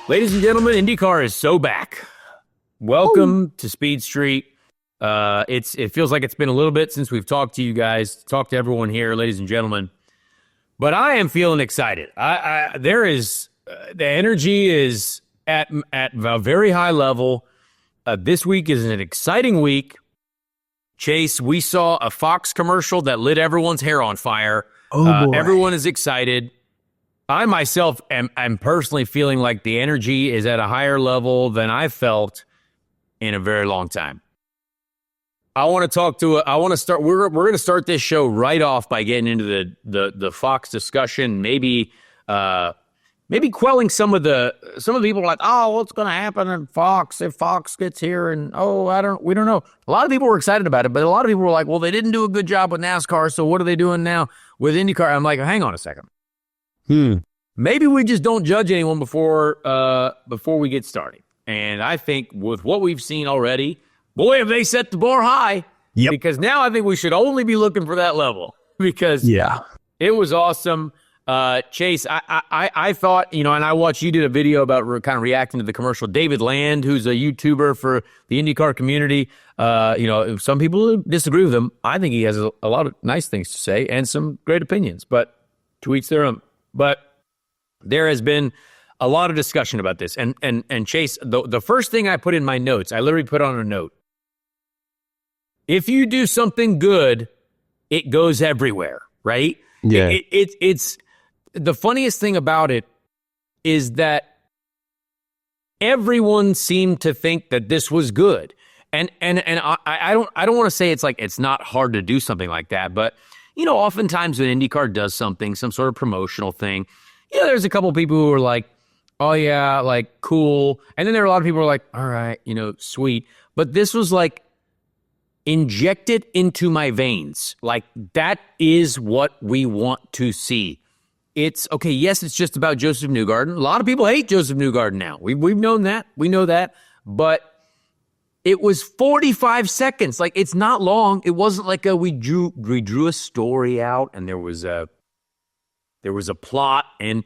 Ladies and gentlemen, IndyCar is so back. Welcome to Speed Street. It feels like it's been a little bit since we've talked to you guys, talked to everyone here, ladies and gentlemen. But I am feeling excited. The energy is at a very high level. This week is an exciting week. Chase, we saw a Fox commercial that lit everyone's hair on fire. Boy. Everyone is excited. I myself am personally feeling like the energy is at a higher level than I've felt in a very long time. We're going to start this show right off by getting into the Fox discussion, maybe quelling some of the people are like, oh, what's going to happen in Fox if Fox gets here? And we don't know. A lot of people were excited about it, but a lot of people were like, well, they didn't do a good job with NASCAR, so what are they doing now with IndyCar? I'm like, hang on a second. Maybe we just don't judge anyone before we get started. And I think with what we've seen already, boy, have they set the bar high. Yep. Because now I think we should only be looking for that level. Because it was awesome. Chase, I thought, and I watched you did a video about kind of reacting to the commercial. David Land, who's a YouTuber for the IndyCar community, some people disagree with him. I think he has a lot of nice things to say and some great opinions, but to each their own. But there has been a lot of discussion about this. And Chase, the first thing I put in my notes, I literally put on a note. If you do something good, it goes everywhere, right? Yeah. It's the funniest thing about it is that everyone seemed to think that this was good. And I don't want to say it's like it's not hard to do something like that, but oftentimes when IndyCar does something, some sort of promotional thing, there's a couple people who are like, oh yeah, like cool. And then there are a lot of people who are like, all right, sweet. But this was like injected into my veins. Like that is what we want to see. It's okay. Yes, it's just about Josef Newgarden. A lot of people hate Josef Newgarden now. We've known that. We know that. But it was 45 seconds. Like it's not long. It wasn't like we drew a story out and there was a plot and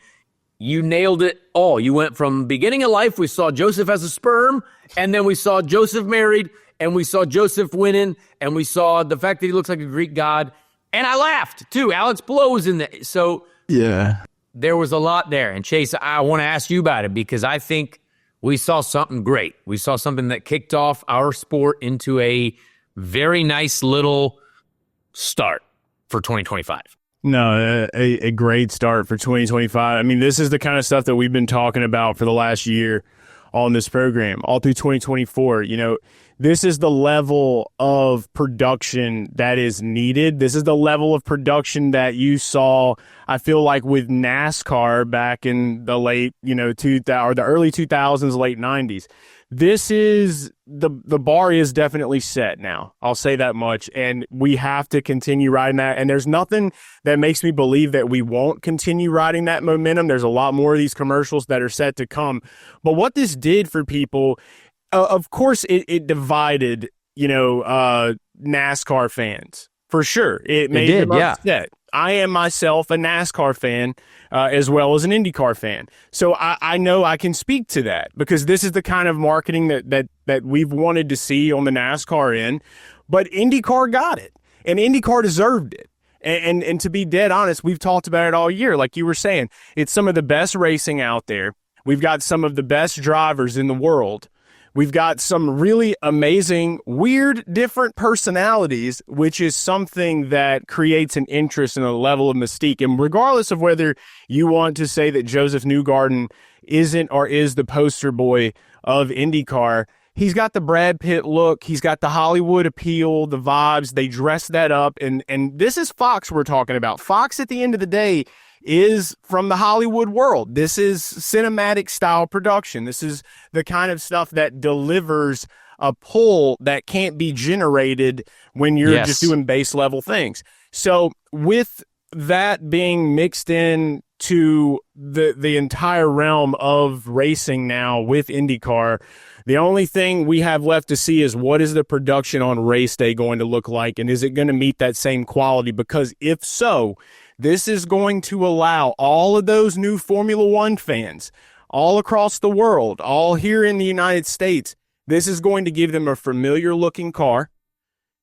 you nailed it all. You went from beginning of life, we saw Joseph as a sperm, and then we saw Joseph married, and we saw Joseph winning, and we saw the fact that he looks like a Greek god. And I laughed, too. Alex Blow was in there. So yeah, there was a lot there. And Chase, I want to ask you about it because I think we saw something great. We saw something that kicked off our sport into a very nice little start for 2025. No, a great start for 2025. I mean, this is the kind of stuff that we've been talking about for the last year on this program, all through 2024. This is the level of production that is needed. This is the level of production that you saw, I feel like, with NASCAR back in the late, the early 2000s, late 90s. This is the bar is definitely set now. I'll say that much. And we have to continue riding that. And there's nothing that makes me believe that we won't continue riding that momentum. There's a lot more of these commercials that are set to come. But what this did for people, of course, it divided, NASCAR fans. For sure. It made them upset. I am myself a NASCAR fan as well as an IndyCar fan. So I know I can speak to that because this is the kind of marketing that we've wanted to see on the NASCAR end. But IndyCar got it, and IndyCar deserved it. And to be dead honest, we've talked about it all year. Like you were saying, it's some of the best racing out there. We've got some of the best drivers in the world. We've got some really amazing, weird, different personalities, which is something that creates an interest and a level of mystique. And regardless of whether you want to say that Josef Newgarden isn't or is the poster boy of IndyCar, he's got the Brad Pitt look. He's got the Hollywood appeal, the vibes. They dress that up. And this is Fox we're talking about. Fox, at the end of the day, is from the Hollywood world. This is cinematic style production. This is the kind of stuff that delivers a pull that can't be generated when you're just doing base level things. So with that being mixed in to the entire realm of racing now with IndyCar, the only thing we have left to see is what is the production on race day going to look like, and is it going to meet that same quality? Because if so, this is going to allow all of those new Formula One fans, all across the world, all here in the United States, this is going to give them a familiar looking car.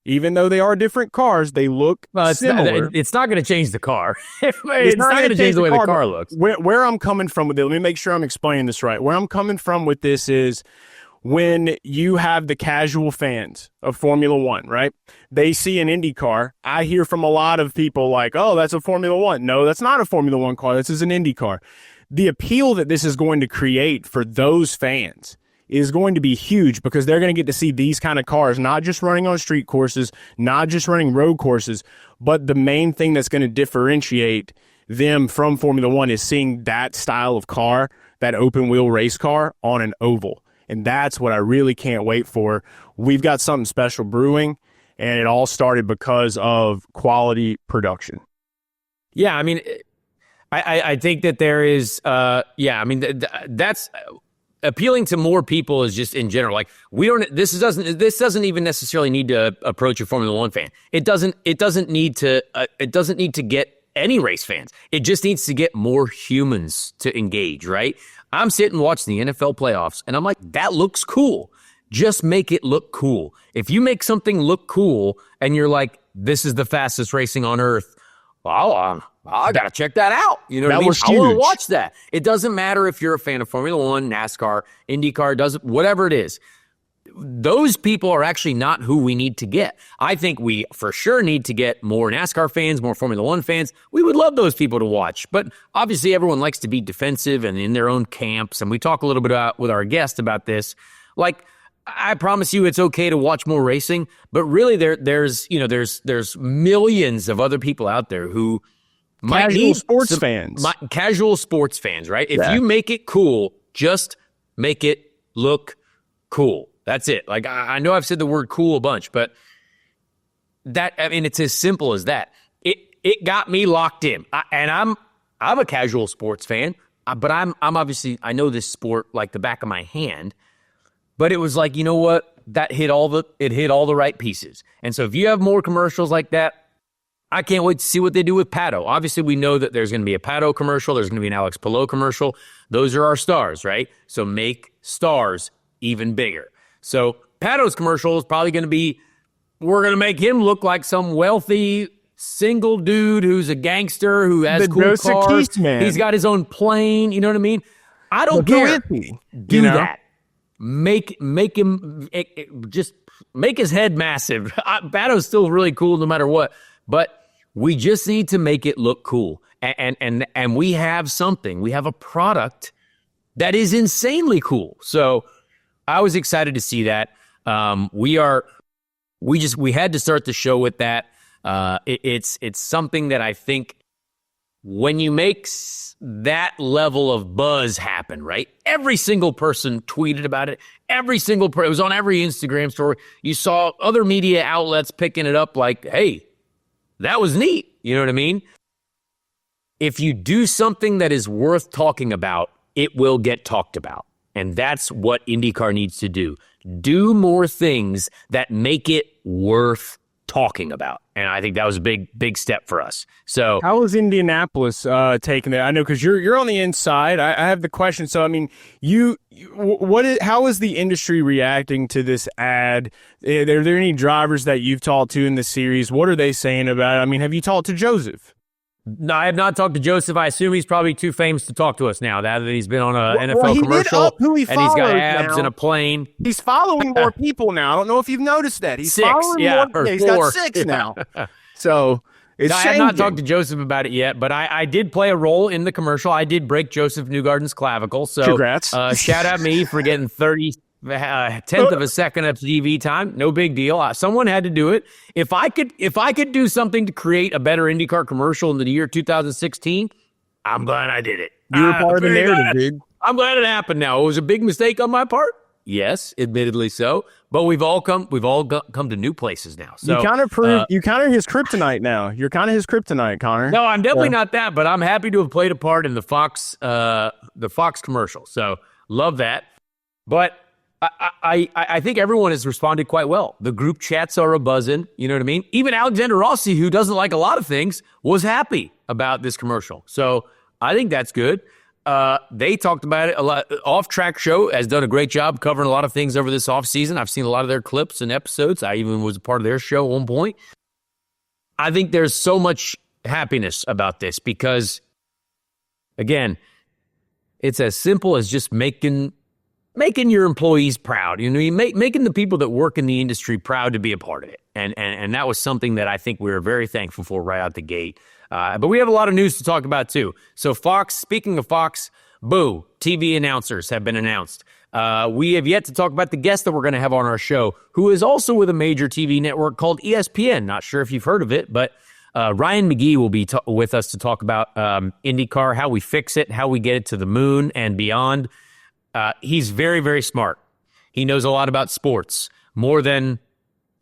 Even though they are different cars, they look similar. It's not going to change the car. It's not going to change the way the car looks. Where I'm coming from with it, let me make sure I'm explaining this right. Where I'm coming from with this is when you have the casual fans of Formula One, right? They see an Indy car. I hear from a lot of people like, oh, that's a Formula One. No, that's not a Formula One car. This is an Indy car. The appeal that this is going to create for those fans is going to be huge because they're going to get to see these kind of cars, not just running on street courses, not just running road courses, but the main thing that's going to differentiate them from Formula One is seeing that style of car, that open wheel race car on an oval. And that's what I really can't wait for. We've got something special brewing, and it all started because of quality production. Yeah, I mean, I think that there is, that's appealing to more people is just in general. Like this doesn't even necessarily need to approach a Formula One fan. It doesn't need to get any race fans. It just needs to get more humans to engage, right? I'm sitting watching the NFL playoffs and I'm like, that looks cool. Just make it look cool. If you make something look cool and you're like, this is the fastest racing on earth, well, I got to check that out. You know what I mean? I want to watch that. It doesn't matter if you're a fan of Formula One, NASCAR, IndyCar, whatever it is. Those people are actually not who we need to get. I think we for sure need to get more NASCAR fans, more Formula One fans. We would love those people to watch. But obviously everyone likes to be defensive and in their own camps. And we talk a little bit about with our guest about this. Like, I promise you it's okay to watch more racing, but really there's millions of other people out there who casual sports fans, right? If you make it cool, just make it look cool. That's it. Like, I know I've said the word cool a bunch, but it's as simple as that. It got me locked in. I'm a casual sports fan, but I'm obviously, I know this sport like the back of my hand, but it was like, you know what? It hit all the right pieces. And so if you have more commercials like that, I can't wait to see what they do with Pato. Obviously, we know that there's going to be a Pato commercial. There's going to be an Alex Palou commercial. Those are our stars, right? So make stars even bigger. So Pato's commercial is probably going to be, we're going to make him look like some wealthy single dude who's a gangster who has cool cars. He's got his own plane. You know what I mean? I don't care. Do that. Make him just make his head massive. Pato's still really cool no matter what, but we just need to make it look cool. And we have something. We have a product that is insanely cool. So I was excited to see that. We had to start the show with that. It's something that I think when you make that level of buzz happen, right? Every single person tweeted about it. It was on every Instagram story. You saw other media outlets picking it up like, hey, that was neat. You know what I mean? If you do something that is worth talking about, it will get talked about. And that's what IndyCar needs to do. Do more things that make it worth talking about. And I think that was a big step for us. So how is Indianapolis taking that? I know because you're on the inside. I have the question. So I mean, how is the industry reacting to this ad? Are there any drivers that you've talked to in the series? What are they saying about it? I mean, have you talked to Josef? No, I have not talked to Josef. I assume he's probably too famous to talk to us now. That he's been on an NFL commercial and he's got abs and a plane. He's following more people now. I don't know if you've noticed that. He's 6, following more. He's got 6 now. So it's changing. I have not talked to Josef about it yet, but I did play a role in the commercial. I did break Josef Newgarden's clavicle. So congrats. Shout out me for getting tenth of a second of TV time. No big deal. Someone had to do it. If I could do something to create a better IndyCar commercial in the year 2016, I'm glad I did it. You were part of the narrative, dude. I'm glad it happened now. It was a big mistake on my part. Yes, admittedly so. But we've all come to new places now. So you kind of proved you kind of his kryptonite now. You're kind of his kryptonite, Connor. No, I'm definitely not that, but I'm happy to have played a part in the Fox commercial. So love that. But I think everyone has responded quite well. The group chats are a-buzzing, you know what I mean? Even Alexander Rossi, who doesn't like a lot of things, was happy about this commercial. So I think that's good. They talked about it a lot. Off Track Show has done a great job covering a lot of things over this offseason. I've seen a lot of their clips and episodes. I even was a part of their show at one point. I think there's so much happiness about this because, again, it's as simple as just making your employees proud. Making the people that work in the industry proud to be a part of it. And that was something that I think we were very thankful for right out the gate. But we have a lot of news to talk about, too. So Fox, speaking of Fox, boo, TV announcers have been announced. We have yet to talk about the guest that we're going to have on our show, who is also with a major TV network called ESPN. Not sure if you've heard of it, but Ryan McGee will be with us to talk about IndyCar, how we fix it, how we get it to the moon and beyond. He's very, very smart. He knows a lot about sports, more than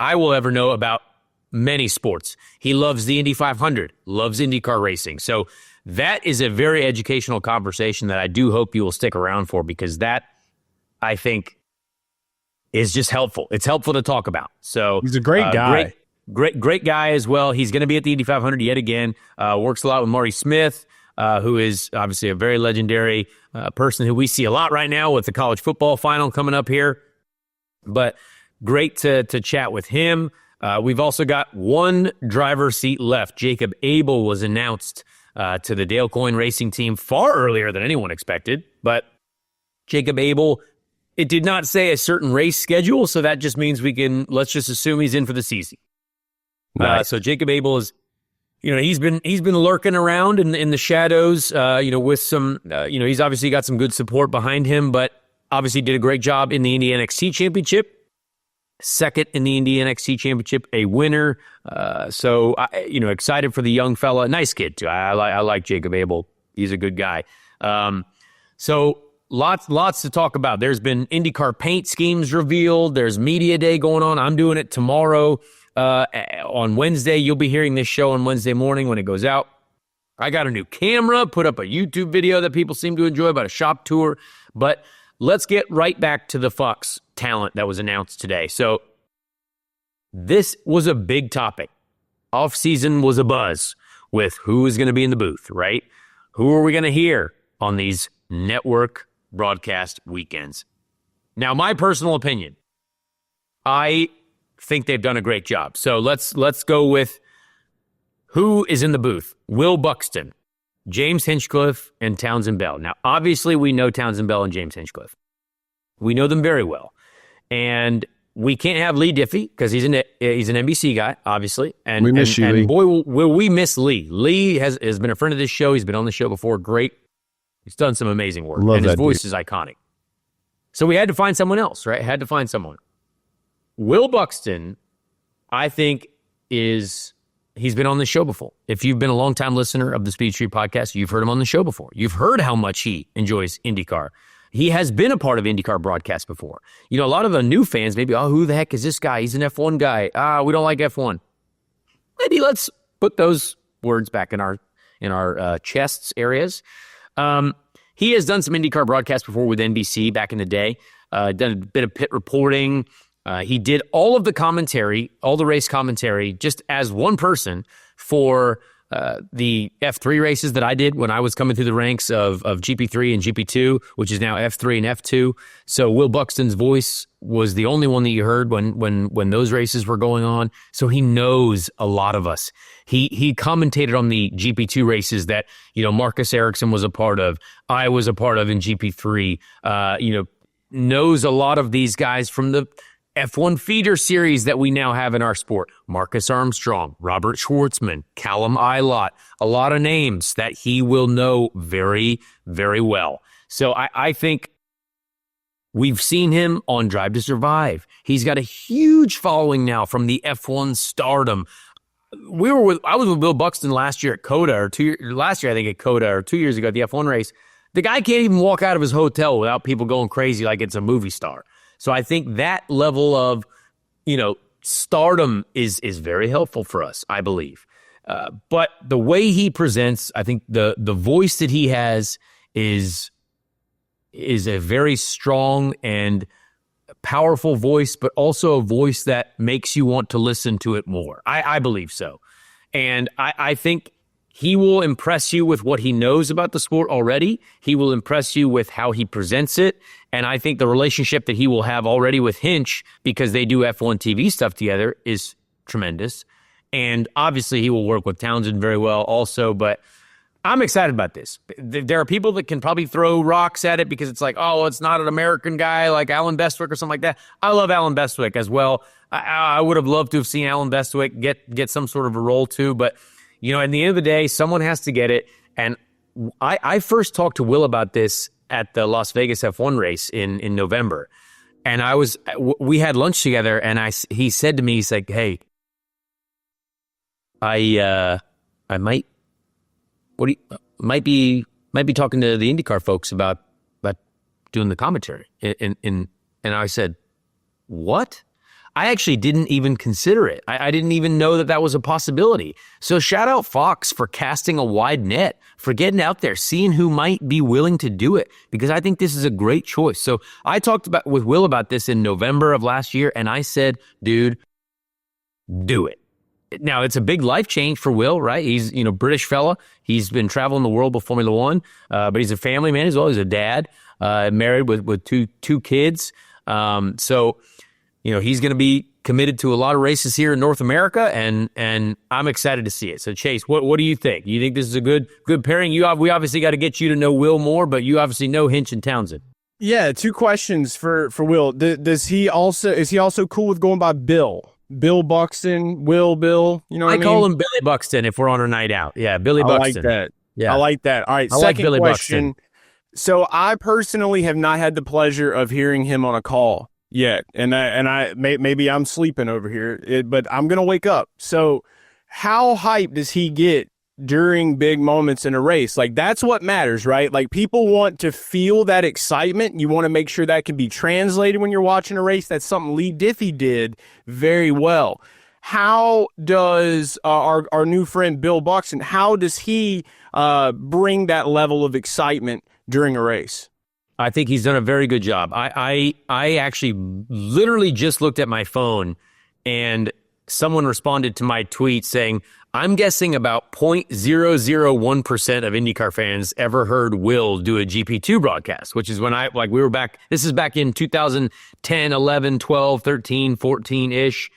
I will ever know about many sports. He loves the Indy 500, loves IndyCar racing. So that is a very educational conversation that I do hope you will stick around for, because that, I think, is just helpful. It's helpful to talk about. So he's a great guy. Great guy as well. He's going to be at the Indy 500 yet again. Works a lot with Marty Smith, who is obviously a very legendary person who we see a lot right now with the college football final coming up here. But great to chat with him. We've also got one driver seat left. Jacob Abel was announced to the Dale Coyne Racing team far earlier than anyone expected. But Jacob Abel, it did not say a certain race schedule, so that just means let's just assume he's in for the season. Nice. So Jacob Abel is, he's been lurking around in the shadows, with some, he's obviously got some good support behind him, but obviously did a great job in the Indy NXT Championship. Second in the Indy NXT Championship, a winner. So excited for the young fella. Nice kid, too. I like Jacob Abel. He's a good guy. So lots to talk about. There's been IndyCar paint schemes revealed. There's Media Day going on. I'm doing it tomorrow. On Wednesday, you'll be hearing this show on Wednesday morning when it goes out. I got a new camera, put up a YouTube video that people seem to enjoy about a shop tour. But let's get right back to the Fox talent that was announced today. So this was a big topic. Off-season was a buzz with who is going to be in the booth, right? Who are we going to hear on these network broadcast weekends? Now, my personal opinion, I think they've done a great job. So let's go with who is in the booth. Will Buxton, James Hinchcliffe, and Townsend Bell. Now, obviously, we know Townsend Bell and James Hinchcliffe. We know them very well. And we can't have Lee Diffie because he's an NBC guy, obviously. And we miss you, Lee. And boy, will we miss Lee. Lee has been a friend of this show. He's been on the show before. Great. He's done some amazing work. Love and his that voice dude. is iconic. So we had to find someone else, right? Had to find someone. Will Buxton, I think, he's been on the show before. If you've been a longtime listener of the Speed Street podcast, you've heard him on the show before. You've heard how much he enjoys IndyCar. He has been a part of IndyCar broadcasts before. A lot of the new fans maybe, who the heck is this guy? He's an F1 guy. We don't like F1. Maybe let's put those words back in our chests areas. He has done some IndyCar broadcasts before with NBC back in the day. Done a bit of pit reporting. He did all of the commentary, all the race commentary, just as one person for the F3 races that I did when I was coming through the ranks of GP3 and GP2, which is now F3 and F2. So Will Buxton's voice was the only one that you heard when those races were going on. So he knows a lot of us. He commentated on the GP2 races that, Marcus Ericsson was a part of, I was a part of in GP3, knows a lot of these guys from the F1 feeder series that we now have in our sport. Marcus Armstrong, Robert Schwartzman, Callum Ilott, a lot of names that he will know very, very well. So I think we've seen him on Drive to Survive. He's got a huge following now from the F1 stardom. I was with Bill Buxton last year at COTA, or 2 years ago at the F1 race. The guy can't even walk out of his hotel without people going crazy like it's a movie star. So I think that level of, stardom is very helpful for us, I believe. But the way he presents, I think the voice that he has is a very strong and powerful voice, but also a voice that makes you want to listen to it more. I believe so. And I think He will impress you with what he knows about the sport already. He will impress you with how he presents it. And I think the relationship that he will have already with Hinch, because they do F1 TV stuff together, is tremendous. And obviously he will work with Townsend very well also, but I'm excited about this. There are people that can probably throw rocks at it because it's like, oh, it's not an American guy like Alan Bestwick or something like that. I love Alan Bestwick as well. I would have loved to have seen Alan Bestwick get some sort of a role too, but you know, at the end of the day, someone has to get it. And I first talked to Will about this at the Las Vegas F1 race in November. And we had lunch together, and he said to me, he's like, hey, I might be talking to the IndyCar folks about doing the commentary. And I said, what? I actually didn't even consider it. I didn't even know that was a possibility. So shout out Fox for casting a wide net, for getting out there, seeing who might be willing to do it, because I think this is a great choice. So I talked with Will about this in November of last year, and I said, dude, do it. Now, it's a big life change for Will, right? He's, British fella. He's been traveling the world with Formula One, but he's a family man as well. He's a dad, married with two kids. So, he's going to be committed to a lot of races here in North America, and I'm excited to see it. So, Chase, what do you think? You think this is a good pairing? We obviously got to get you to know Will more, but you obviously know Hinch and Townsend. Yeah, two questions for Will. Is he also cool with going by Bill? Bill Buxton, Bill, you know what I mean? I call him Billy Buxton if we're on a night out. Yeah, Billy Buxton. I like that. Yeah. I like that. All right, second Billy question. Buxton. So I personally have not had the pleasure of hearing him on a call yet, and maybe I'm sleeping over here, but I'm gonna wake up. So how hyped does he get during big moments in a race? Like, that's what matters, right? Like, people want to feel that excitement. You want to make sure that can be translated when you're watching a race. That's something Lee Diffie did very well. How does our new friend Bill Buxton, how does he bring that level of excitement during a race? I think he's done a very good job. I actually literally just looked at my phone, and someone responded to my tweet saying, I'm guessing about 0.001% of IndyCar fans ever heard Will do a GP2 broadcast, which is when we were back. This is back in 2010, 11, 12, 13, 14-ish.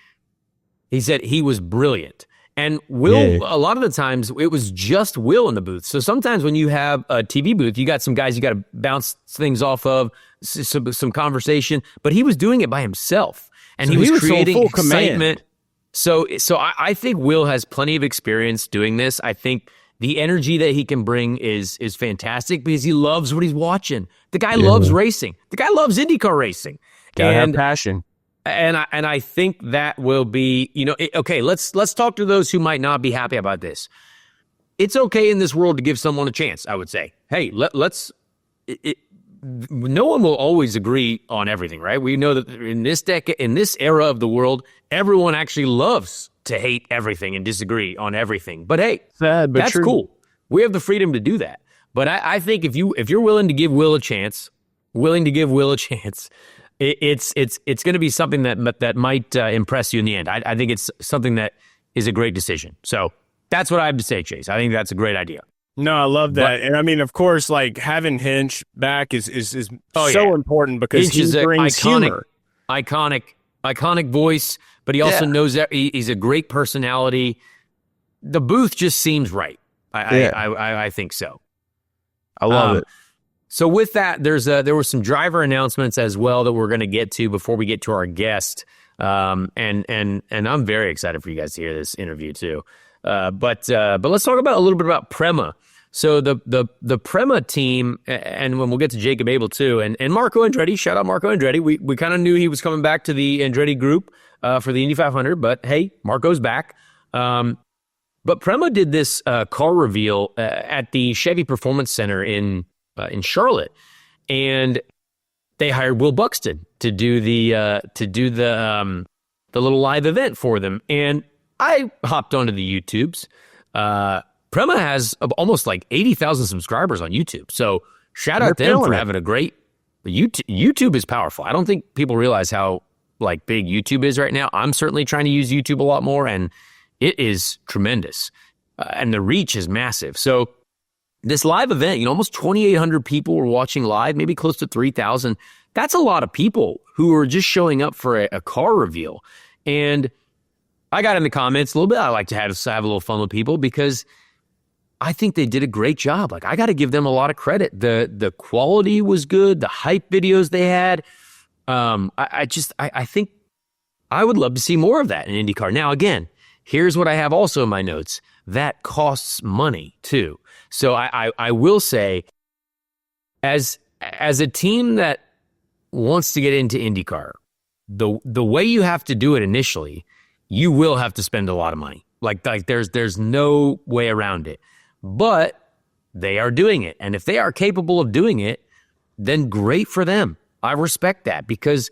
He said he was brilliant. And Will, a lot of the times, it was just Will in the booth. So sometimes when you have a TV booth, you got some guys you got to bounce things off of, some conversation. But he was doing it by himself. And so he was creating full excitement. Command. So I think Will has plenty of experience doing this. I think the energy that he can bring is fantastic because he loves what he's watching. The guy loves racing. The guy loves IndyCar racing. Gotta have passion. And I think that will be, okay, let's talk to those who might not be happy about this. It's okay in this world to give someone a chance, I would say. Hey, no one will always agree on everything, right? We know that in this decade, in this era of the world, everyone actually loves to hate everything and disagree on everything. But hey, that's cool. We have the freedom to do that. But I think if you're willing to give Will a chance, it's going to be something that might impress you in the end. I think it's something that is a great decision. So that's what I have to say, Chase. I think that's a great idea. No, I love that. And I mean, of course, like having Hinch back is so important because Hinch he brings humor. Iconic voice, but he also knows that he's a great personality. The booth just seems right. I think so. I love it. So with that, there were some driver announcements as well that we're going to get to before we get to our guest. And I'm very excited for you guys to hear this interview too. But let's talk about a little bit about Prema. So the Prema team, and when we'll get to Jacob Abel too, and Marco Andretti, shout out Marco Andretti. We kind of knew he was coming back to the Andretti group for the Indy 500, but hey, Marco's back. But Prema did this car reveal at the Chevy Performance Center in Charlotte, and they hired Will Buxton to do the little live event for them. And I hopped onto the YouTubes. Prema has almost like 80,000 subscribers on YouTube. So shout out to them for having a great YouTube is powerful. I don't think people realize how like big YouTube is right now. I'm certainly trying to use YouTube a lot more, and it is tremendous. and the reach is massive. So this live event, almost 2,800 people were watching live, maybe close to 3,000. That's a lot of people who are just showing up for a car reveal. And I got in the comments a little bit. I like to have a little fun with people because I think they did a great job. Like, I got to give them a lot of credit. The quality was good. The hype videos they had. I think I would love to see more of that in IndyCar. Now, again, here's what I have also in my notes. That costs money too. So I will say, as a team that wants to get into IndyCar, the way you have to do it initially, you will have to spend a lot of money. Like there's no way around it. But they are doing it. And if they are capable of doing it, then great for them. I respect that because,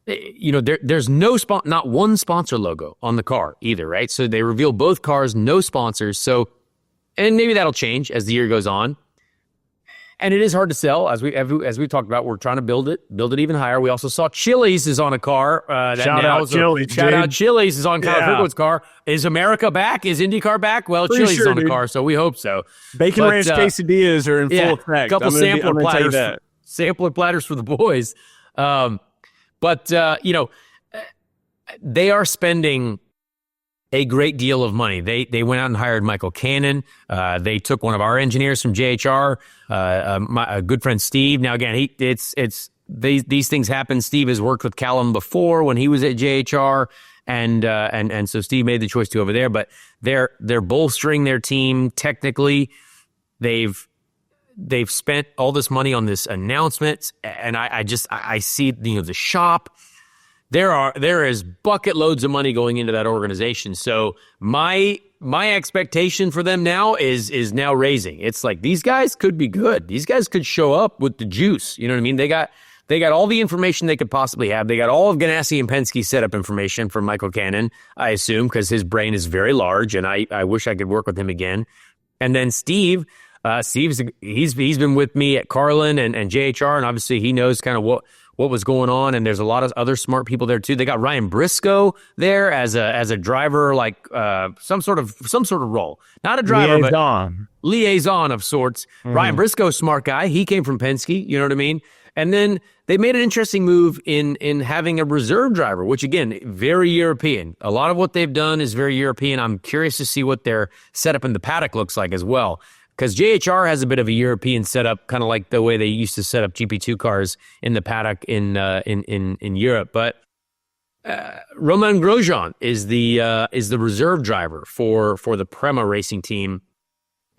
there's not one sponsor logo on the car either, right? So they reveal both cars, no sponsors. So, and maybe that'll change as the year goes on. And it is hard to sell, as we talked about. We're trying to build it even higher. We also saw Chili's is on a car. Shout out Chili's is on Kyle Kirkwood's car. Is America back? Is IndyCar back? Well, Chili's is on a car, so we hope so. Bacon ranch quesadillas are in full effect. A couple sampler platters for the boys. But they are spending a great deal of money. They went out and hired Michael Cannon. They took one of our engineers from JHR, a good friend Steve. Now again, these things happen. Steve has worked with Callum before when he was at JHR, and so Steve made the choice to over there. But they're bolstering their team technically. They've spent all this money on this announcement, and I see the shop. There is bucket loads of money going into that organization. So my expectation for them now is now raising. It's like these guys could be good. These guys could show up with the juice. You know what I mean? They got all the information they could possibly have. They got all of Ganassi and Penske setup information from Michael Cannon, I assume, because his brain is very large, and I wish I could work with him again. And then Steve. He's been with me at Carlin and JHR, and obviously he knows kind of what was going on. And there's a lot of other smart people there too. They got Ryan Briscoe there as a driver, like some sort of role, not a driver, but liaison of sorts. Mm-hmm. Ryan Briscoe, smart guy. He came from Penske. You know what I mean? And then they made an interesting move in having a reserve driver, which again, very European. A lot of what they've done is very European. I'm curious to see what their setup in the paddock looks like as well. Because JHR has a bit of a European setup, kind of like the way they used to set up GP2 cars in the paddock in Europe. But Romain Grosjean is the reserve driver for the Prema racing team,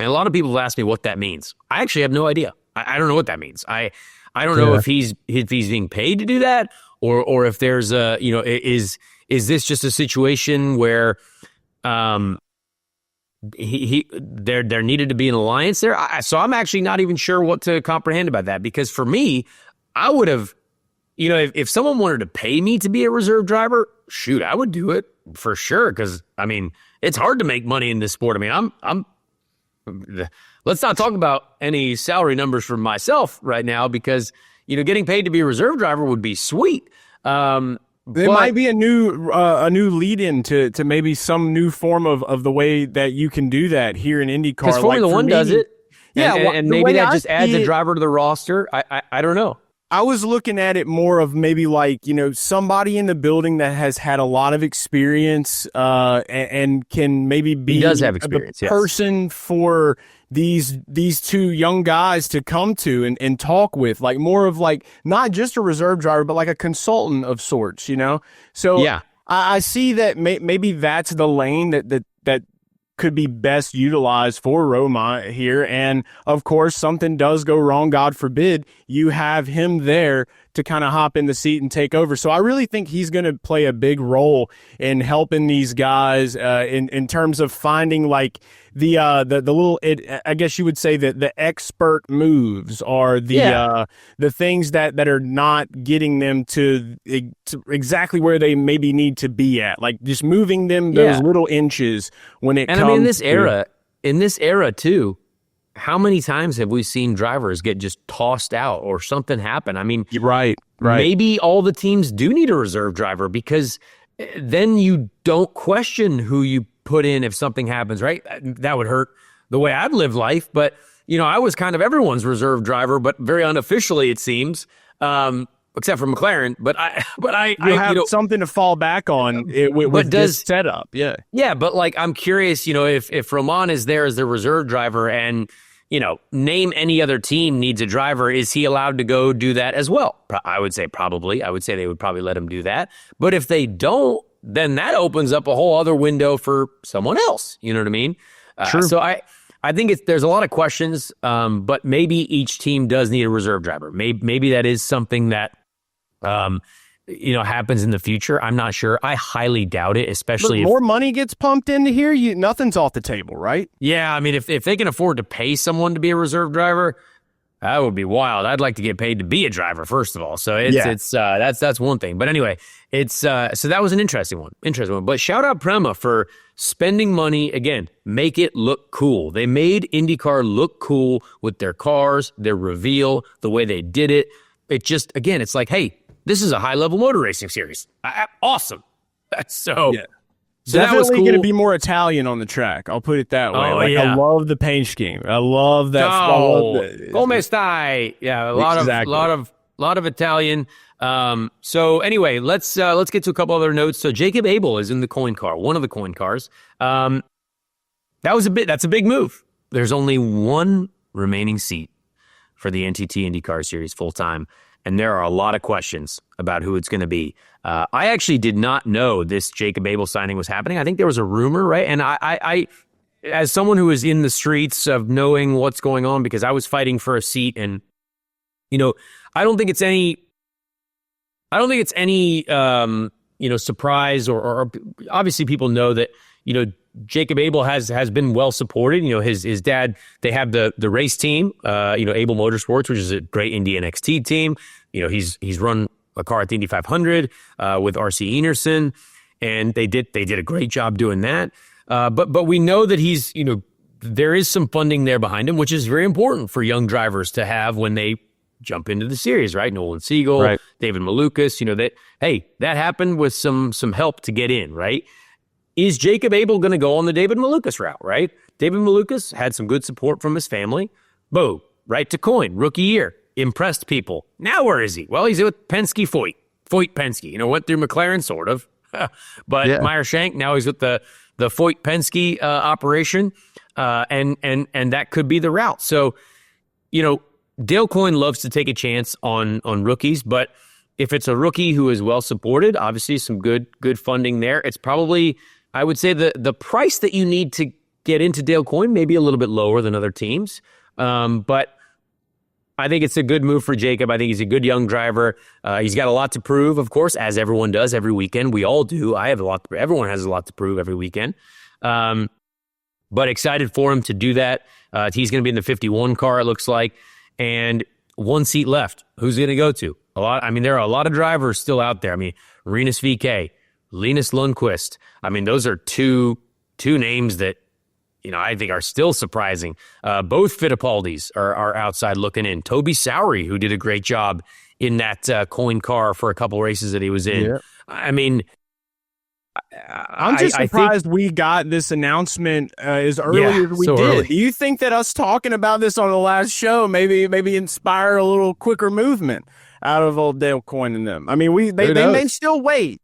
and a lot of people have asked me what that means. I actually have no idea. I don't know what that means. I don't know if he's being paid to do that, or if there's is this just a situation where there needed to be an alliance there. So I'm actually not even sure what to comprehend about that, because for me, I would have, if someone wanted to pay me to be a reserve driver, shoot, I would do it for sure. Because I mean, it's hard to make money in this sport. I mean, I'm let's not talk about any salary numbers for myself right now, because getting paid to be a reserve driver would be sweet. There might be a new lead-in to maybe some new form of the way that you can do that here in IndyCar. Because Formula One does it. Yeah, and maybe that just adds a driver to the roster. I don't know. I was looking at it more of maybe like, somebody in the building that has had a lot of experience and can maybe be he does have experience, the person for these two young guys to come to and talk with, like more of like not just a reserve driver, but like a consultant of sorts, So yeah, I see that maybe that's the lane that could be best utilized for Roma here. And of course, something does go wrong, God forbid, you have him there to kind of hop in the seat and take over. So I really think he's going to play a big role in helping these guys in terms of finding like the little, I guess you would say that the expert moves are the things that are not getting them to exactly where they maybe need to be at, like just moving them those little inches when it comes. And I mean, in this era too, how many times have we seen drivers get just tossed out or something happen? I mean, right. Maybe all the teams do need a reserve driver, because then you don't question who you put in if something happens, right? That would hurt the way I've lived life. But, I was kind of everyone's reserve driver, but very unofficially, it seems, except for McLaren. But I have something to fall back on with this setup. Yeah. Yeah. But I'm curious, if Roman is there as the reserve driver and, name any other team needs a driver, is he allowed to go do that as well? I would say probably. I would say they would probably let him do that. But if they don't, then that opens up a whole other window for someone else. You know what I mean? True. So I think there's a lot of questions, but maybe each team does need a reserve driver. Maybe that is something that happens in the future. I'm not sure. I highly doubt it, especially if more money gets pumped into here. Nothing's off the table, right? Yeah, I mean, if they can afford to pay someone to be a reserve driver, that would be wild. I'd like to get paid to be a driver, first of all. So that's one thing. But anyway, so that was an interesting one. But shout out Prema for spending money again. Make it look cool. They made IndyCar look cool with their cars, their reveal, the way they did it. It just it's like, hey, this is a high-level motor racing series. Awesome. So definitely going to be more Italian on the track. I'll put it that way. I love the paint scheme. I love that. Come stai? Yeah, a lot of Italian. So anyway, let's get to a couple other notes. So Jacob Abel is in the Coyne car, one of the Coyne cars. That's a big move. There's only one remaining seat for the NTT IndyCar series full time. And there are a lot of questions about who it's going to be. I actually did not know this Jacob Abel signing was happening. I think there was a rumor, right? And I as someone who is in the streets of knowing what's going on, because I was fighting for a seat, and I don't think it's any surprise or obviously people know that Jacob Abel has been well supported. His dad, they have the race team, Abel Motorsports, which is a great Indy NXT team. He's run a car at the Indy 500 with RC Enerson, and they did a great job doing that. But we know that he's there is some funding there behind him, which is very important for young drivers to have when they jump into the series, right? Nolan Siegel, right. David Malukas, that happened with some help to get in, right? Is Jacob Abel going to go on the David Malukas route, right? David Malukas had some good support from his family. Boom, right to Coyne, rookie year, impressed people. Now where is he? Well, he's with Penske Foyt Penske. Went through McLaren, sort of. But Meyer Shank, now he's with the Foyt Penske operation, and that could be the route. So, Dale Coyne loves to take a chance on rookies, but if it's a rookie who is well supported, obviously some good funding there. It's probably, I would say, the price that you need to get into Dale Coyne may be a little bit lower than other teams, but I think it's a good move for Jacob. I think he's a good young driver. He's got a lot to prove, of course, as everyone does every weekend. We all do. Everyone has a lot to prove every weekend. But excited for him to do that. He's going to be in the 51 car, it looks like, and one seat left. Who's going to go to? There are a lot of drivers still out there. Rinus VeeKay, Linus Lundqvist. Those are two names that, I think are still surprising. Both Fittipaldis are outside looking in. Toby Sowery, who did a great job in that Coyne car for a couple races that he was in. Yeah. I'm just surprised we got this announcement as early as we did. Early. Do you think that us talking about this on the last show maybe inspire a little quicker movement out of old Dale Coyne and them? They may still wait,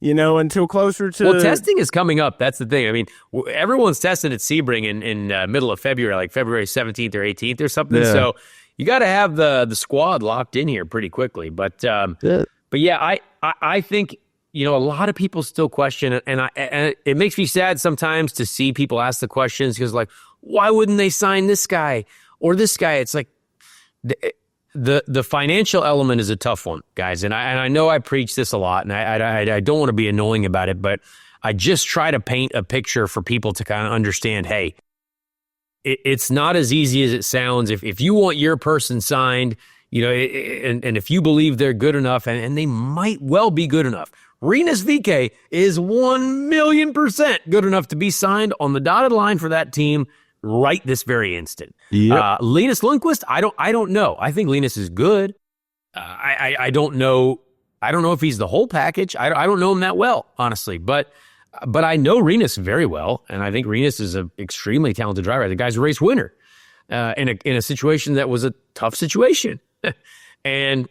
until closer to... Well, testing is coming up. That's the thing. Everyone's testing at Sebring in middle of February, like February 17th or 18th or something. Yeah. So you got to have the squad locked in here pretty quickly. But I think... a lot of people still question it, and it makes me sad sometimes to see people ask the questions because, why wouldn't they sign this guy or this guy? It's like the financial element is a tough one, guys, and I know I preach this a lot, and I don't want to be annoying about it, but I just try to paint a picture for people to kind of understand. Hey, it's not as easy as it sounds. If you want your person signed, and if you believe they're good enough, and they might well be good enough. Rinus VeeKay is 1,000,000% good enough to be signed on the dotted line for that team right this very instant. Yep. Linus Lundqvist, I don't know. I think Linus is good. I don't know. I don't know if he's the whole package. I don't know him that well, honestly. But but I know Rinus very well, and I think Rinus is an extremely talented driver. The guy's a race winner in a situation that was a tough situation. And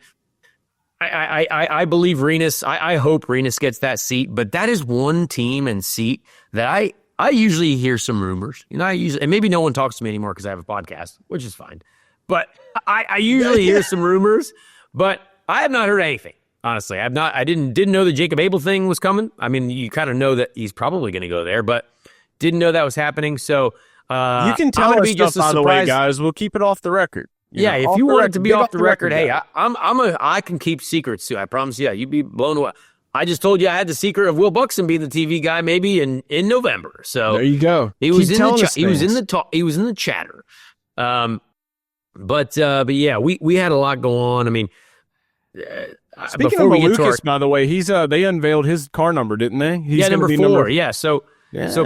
I believe Rinus, I hope Rinus gets that seat, but that is one team and seat that I usually hear some rumors. You know, and maybe no one talks to me anymore because I have a podcast, which is fine. But I usually hear some rumors, but I have not heard anything. Honestly, I didn't know the Jacob Abel thing was coming. I mean, you kind of know that he's probably going to go there, but didn't know that was happening. So you can tell us stuff, by the way, guys. We'll keep it off the record. If you want it to be off the record, hey, I can keep secrets too. I promise you, you'd be blown away. I just told you I had the secret of Will Buxton being the TV guy maybe in November. So there you go. He was in the chatter. But yeah, we had a lot go on. I mean, speaking of Lucas, by the way, he's they unveiled his car number, didn't they? He's number 4. Yeah, so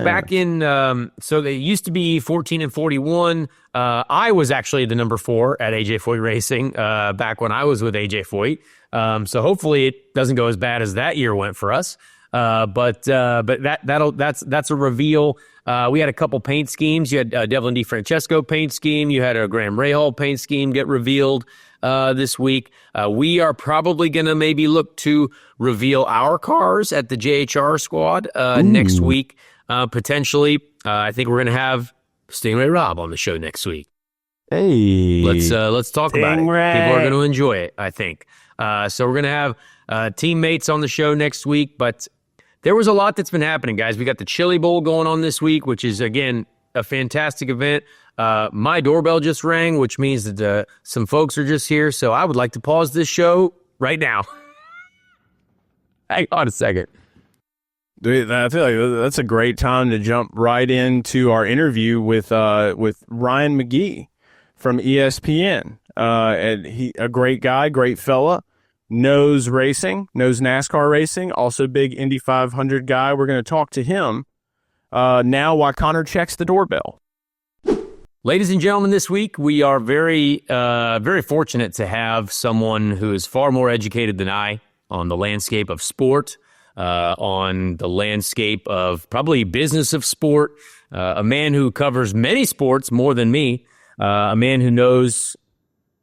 back in so they used to be 14 and 41. I was actually the number 4 at AJ Foyt Racing back when I was with AJ Foyt. So hopefully it doesn't go as bad as that year went for us. But that's a reveal. We had a couple paint schemes. You had Devlin DiFrancesco paint scheme. You had a Graham Rahal paint scheme get revealed this week. We are probably going to maybe look to reveal our cars at the JHR squad next week, potentially. I think we're going to have Stingray Rob on the show next week. Hey, let's talk about it. People are going to enjoy it, I think. So we're going to have teammates on the show next week, but there was a lot that's been happening, guys. We got the Chili Bowl going on this week, which is, again, a fantastic event. My doorbell just rang, which means that some folks are just here. So I would like to pause this show right now. Hang on a second. Dude, I feel like that's a great time to jump right into our interview with Ryan McGee from ESPN. And a great guy, great fella, knows racing, knows NASCAR racing, also big Indy 500 guy. We're going to talk to him now while Connor checks the doorbell. Ladies and gentlemen, this week we are very, very fortunate to have someone who is far more educated than I on the landscape of sport, on the landscape of probably business of sport, a man who covers many sports more than me, a man who knows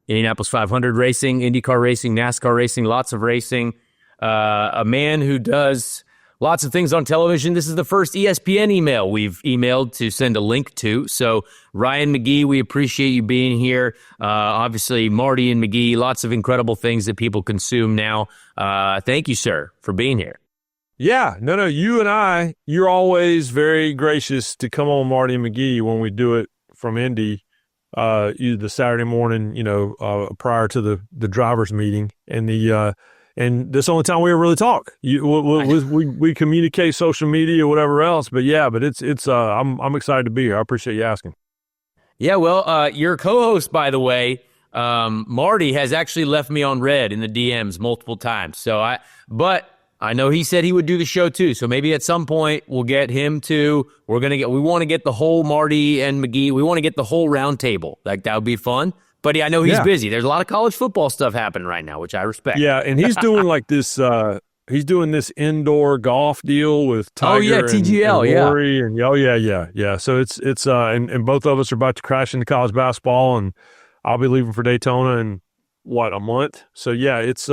Indianapolis 500 racing, IndyCar racing, NASCAR racing, lots of racing, a man who does lots of things on television. This is the first ESPN email we've emailed to send a link to. So, Ryan McGee, we appreciate you being here. Obviously, Marty and McGee, lots of incredible things that people consume now. Thank you, sir, for being here. Yeah, no, you and I, you're always very gracious to come on Marty and McGee when we do it from Indy, the Saturday morning, prior to the drivers meeting, and and this is the only time we ever really talk. We communicate social media or whatever else, but it's I'm excited to be here. I appreciate you asking. Yeah, well, your co-host, by the way, Marty, has actually left me on red in the DMs multiple times. But I know he said he would do the show too. So maybe at some point we'll get him too. We want to get the whole Marty and McGee. We want to get the whole round table. Like, that would be fun. But yeah, I know he's busy. There's a lot of college football stuff happening right now, which I respect. Yeah, and he's doing like this. He's doing this indoor golf deal with Tiger. TGL, and Rory, and yeah. So it's and both of us are about to crash into college basketball, and I'll be leaving for Daytona in a month. So yeah, it's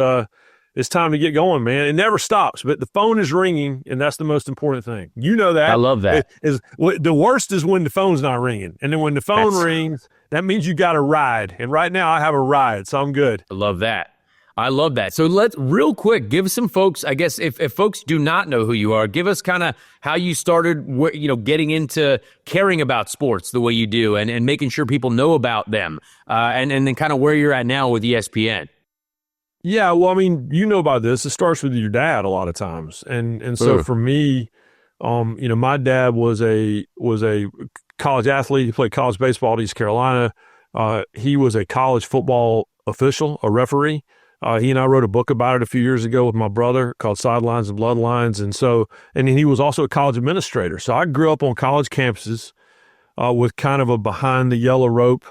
time to get going, man. It never stops, but the phone is ringing, and that's the most important thing. You know that. I love that. The worst is when the phone's not ringing, and then when the phone rings, that means you got a ride. And right now, I have a ride, so I'm good. I love that. So let's real quick give some folks. I guess if folks do not know who you are, give us kind of how you started, getting into caring about sports the way you do, and making sure people know about them, and then kind of where you're at now with ESPN. Yeah, well, I mean, you know about this. It starts with your dad a lot of times, and so for me, my dad was a college athlete. He played college baseball at East Carolina. He was a college football official, a referee. He and I wrote a book about it a few years ago with my brother called Sidelines and Bloodlines, and he was also a college administrator. So I grew up on college campuses with kind of a behind the yellow rope,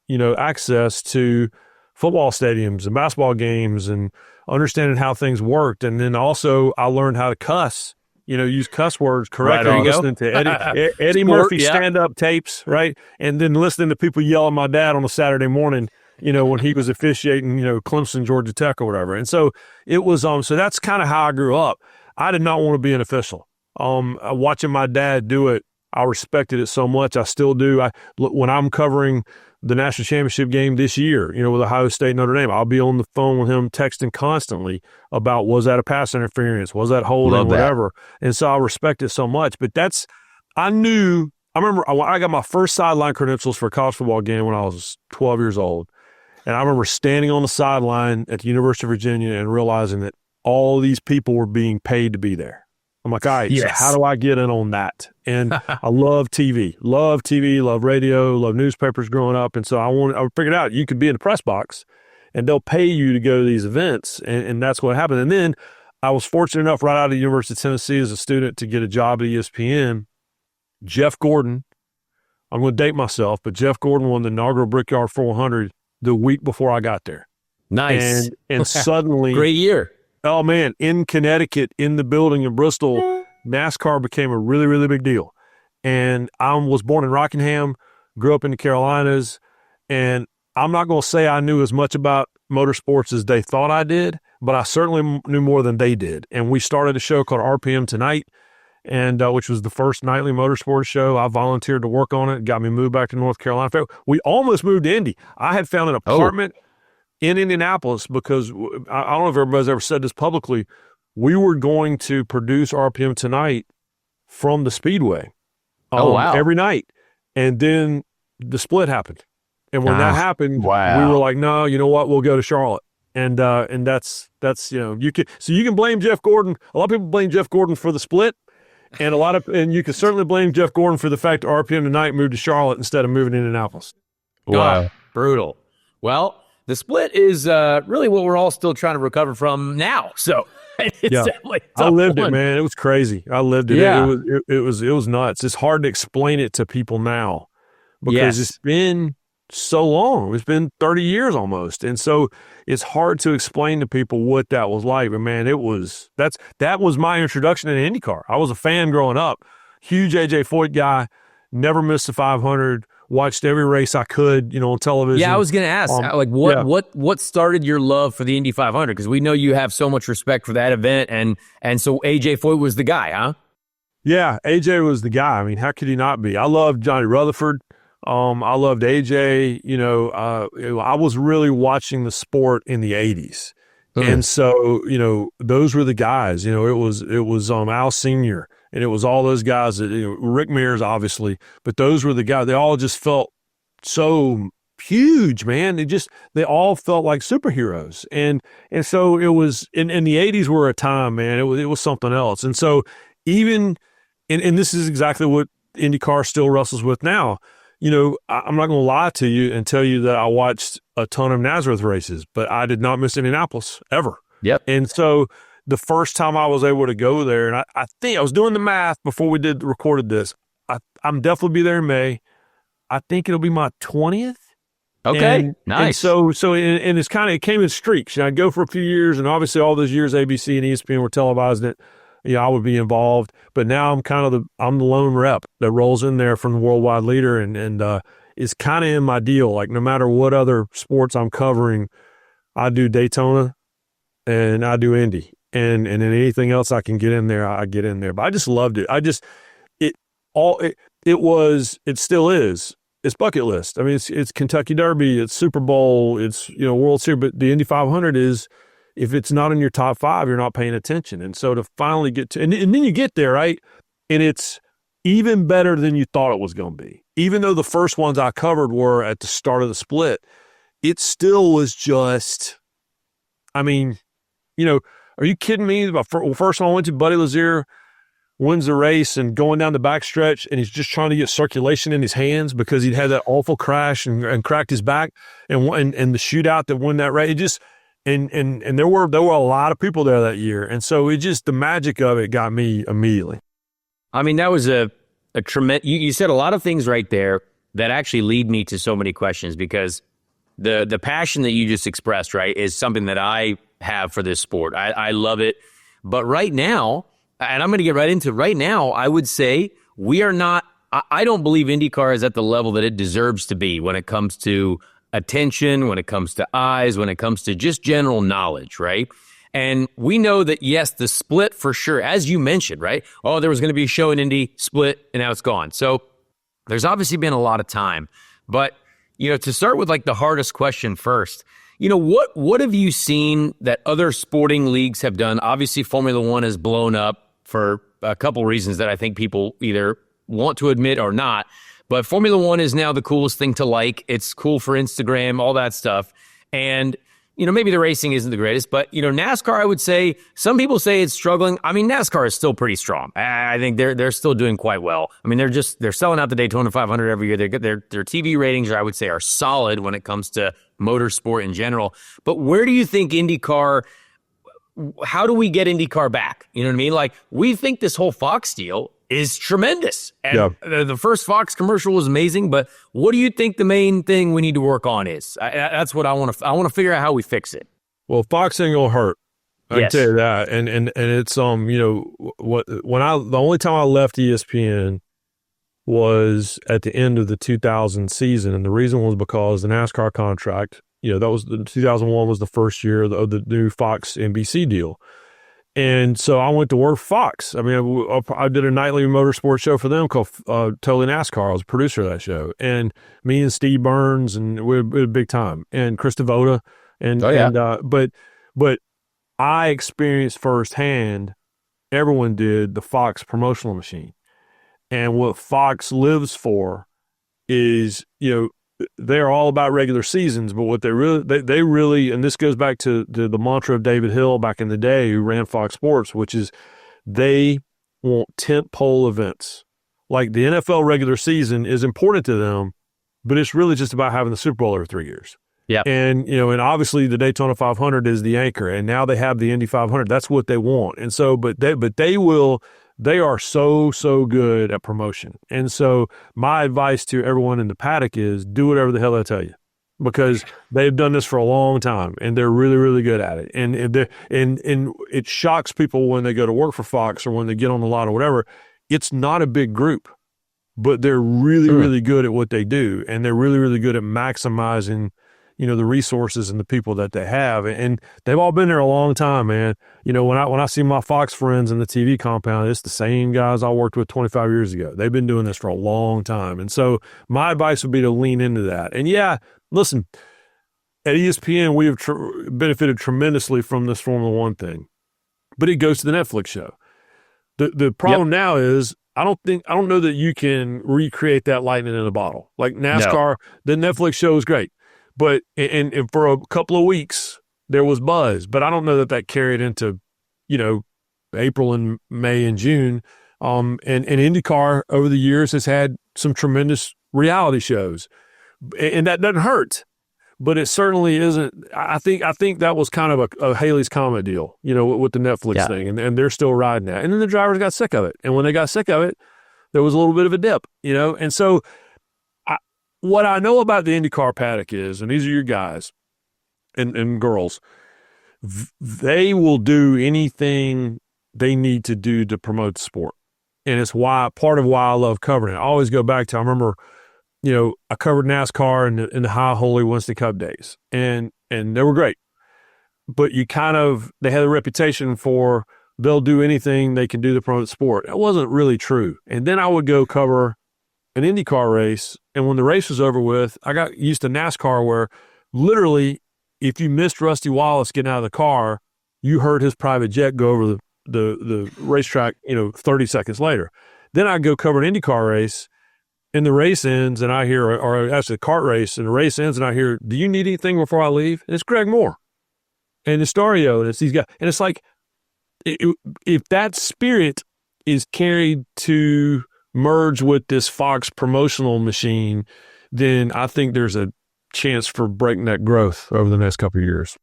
access to football stadiums and basketball games and understanding how things worked. And then also I learned how to cuss, use cuss words correctly, Right, listening to Eddie Murphy stand-up tapes, right? And then listening to people yell at my dad on a Saturday morning, when he was officiating, Clemson, Georgia Tech or whatever. And so it was, so that's kind of how I grew up. I did not want to be an official. Watching my dad do it, I respected it so much. I still do. When I'm covering the national championship game this year, with Ohio State, Notre Dame, I'll be on the phone with him texting constantly about, was that a pass interference? Was that holding? Whatever. And so I respect it so much. But I remember I got my first sideline credentials for a college football game when I was 12 years old. And I remember standing on the sideline at the University of Virginia and realizing that all these people were being paid to be there. I'm like, all right, so how do I get in on that? And I love TV, love radio, love newspapers growing up. And so I figured out you could be in the press box and they'll pay you to go to these events. And that's what happened. And then I was fortunate enough right out of the University of Tennessee as a student to get a job at ESPN. Jeff Gordon, I'm going to date myself, but Jeff Gordon won the inaugural Brickyard 400 the week before I got there. Nice. And suddenly. Great year. Oh, man, in Connecticut, in the building in Bristol, NASCAR became a really, really big deal. And I was born in Rockingham, grew up in the Carolinas, and I'm not going to say I knew as much about motorsports as they thought I did, but I certainly knew more than they did. And we started a show called RPM Tonight, and which was the first nightly motorsports show. I volunteered to work on it, got me moved back to North Carolina. We almost moved to Indy. I had found an apartment in Indianapolis because I don't know if everybody's ever said this publicly. We were going to produce RPM Tonight from the Speedway every night. And then the split happened. And when that happened, we were like, no, you know what? We'll go to Charlotte. And that's you can blame Jeff Gordon. A lot of people blame Jeff Gordon for the split. And you can certainly blame Jeff Gordon for the fact that RPM Tonight moved to Charlotte instead of moving to Indianapolis. Wow. Brutal. Well, the split is really what we're all still trying to recover from now. So it's definitely I lived it, man. It was crazy. I lived it. Yeah. It was nuts. It's hard to explain it to people now because it's been so long. It's been 30 years almost. And so it's hard to explain to people what that was like. But man, that was my introduction to IndyCar. I was a fan growing up. Huge AJ Foyt guy, never missed the 500. Watched every race I could, on television. Yeah, I was going to ask, what started your love for the Indy 500? Because we know you have so much respect for that event, and so AJ Foyt was the guy, huh? Yeah, AJ was the guy. I mean, how could he not be? I loved Johnny Rutherford. I loved AJ. I was really watching the sport in the 80s, and so those were the guys. It was Al Senior. And it was all those guys that, Rick Mears, obviously, but those were the guys. They all just felt so huge, man. They all felt like superheroes. And so it was, in the 80s were a time, man. It was something else. And so even, and this is exactly what IndyCar still wrestles with now. I'm not going to lie to you and tell you that I watched a ton of Nazareth races, but I did not miss Indianapolis ever. Yep. And so the first time I was able to go there, and I think I was doing the math before we recorded this. I'm definitely be there in May. I think it'll be my 20th. Okay, nice. And so it came in streaks. I'd go for a few years, and obviously all those years ABC and ESPN were televising it. I would be involved. But now I'm the lone rep that rolls in there from the worldwide leader, and it's kind of in my deal. Like no matter what other sports I'm covering, I do Daytona and I do Indy. And then anything else I can get in there, I get in there. But I just loved it. It still is. It's bucket list. I mean, it's Kentucky Derby, it's Super Bowl, it's World Series. But the Indy 500 is, if it's not in your top 5, you're not paying attention. And so to finally get to, and then you get there, right? And it's even better than you thought it was going to be. Even though the first ones I covered were at the start of the split, it still was just, I mean, are you kidding me? The first one I went to, Buddy Lazier wins the race and going down the backstretch, and he's just trying to get circulation in his hands because he'd had that awful crash and cracked his back, and the shootout that won that race. It just and there were a lot of people there that year, and so the magic of it got me immediately. I mean, that was a tremendous. You said a lot of things right there that actually lead me to so many questions, because the passion that you just expressed, right, is something that I have for this sport. I love it. But right now, and I'm going to get right into it right now, I would say we are not, I don't believe IndyCar is at the level that it deserves to be when it comes to attention, when it comes to eyes, when it comes to just general knowledge, right? And we know that, yes, the split for sure, as you mentioned, right? Oh, there was going to be a show in Indy, split, and now it's gone. So there's obviously been a lot of time. But, to start with like the hardest question first, what have you seen that other sporting leagues have done? Obviously, Formula One has blown up for a couple reasons that I think people either want to admit or not. But Formula One is now the coolest thing to like. It's cool for Instagram, all that stuff. And, maybe the racing isn't the greatest, but, NASCAR, I would say, some people say it's struggling. I mean, NASCAR is still pretty strong. I think they're still doing quite well. I mean, they're selling out the Daytona 500 every year. Their TV ratings, I would say, are solid when it comes to motorsport in general. But where do you think IndyCar, how do we get IndyCar back? You know what I mean? Like, we think this whole Fox deal is tremendous. And the first Fox commercial was amazing, but what do you think the main thing we need to work on is? That's what I want to figure out how we fix it. Well, Fox ain't gonna hurt. I can tell you that. And it's the only time I left ESPN was at the end of the 2000 season, and the reason was because the NASCAR contract, that was the 2001 was the first year of the new Fox NBC deal. And so I went to work for Fox. I mean, I did a nightly motorsport show for them called Totally NASCAR. I was a producer of that show. And me and Steve Burns, and we had a big time. And Chris Devoda. But I experienced firsthand, everyone did, the Fox promotional machine. And what Fox lives for is, they're all about regular seasons, but what they really, and this goes back to the mantra of David Hill back in the day, who ran Fox Sports, which is they want tentpole events. Like the NFL regular season is important to them, but it's really just about having the Super Bowl every 3 years. Yeah. And, and obviously the Daytona 500 is the anchor, and now they have the Indy 500. That's what they want. And so, they are so good at promotion. And so my advice to everyone in the paddock is do whatever the hell they tell you, because they've done this for a long time and they're really, really good at it. And it shocks people when they go to work for Fox or when they get on the lot or whatever. It's not a big group, but they're really, really good at what they do. And they're really, really good at maximizing, the resources and the people that they have. And they've all been there a long time, man. When I see my Fox friends in the TV compound, it's the same guys I worked with 25 years ago. They've been doing this for a long time. And so my advice would be to lean into that. And listen, at ESPN, we have benefited tremendously from this Formula One thing, but it goes to the Netflix show. The problem now is I don't know that you can recreate that lightning in a bottle. Like NASCAR, the Netflix show is great. But and for a couple of weeks, there was buzz. But I don't know that carried into, April and May and June. And IndyCar over the years has had some tremendous reality shows. And that doesn't hurt. But it certainly isn't. I think that was kind of a Haley's Comet deal, with the Netflix thing. And they're still riding that. And then the drivers got sick of it. And when they got sick of it, there was a little bit of a dip, And so what I know about the IndyCar paddock is, and these are your guys and girls, they will do anything they need to do to promote the sport. And it's part of why I love covering it. I always go back to, I remember, I covered NASCAR in the High Holy Winston Cup days, and they were great. But they had a reputation for they'll do anything they can do to promote the sport. That wasn't really true. And then I would go cover an IndyCar race, and when the race was over with, I got used to NASCAR where literally if you missed Rusty Wallace getting out of the car, you heard his private jet go over the racetrack, 30 seconds later. Then I'd go cover an IndyCar race, and the race ends, and I hear, or actually a kart race, and the race ends, and I hear, do you need anything before I leave? And it's Greg Moore and it's Dario, and it's these guys. And it's like, if that spirit is carried to merge with this Fox promotional machine, then I think there's a chance for breakneck growth over the next couple of years.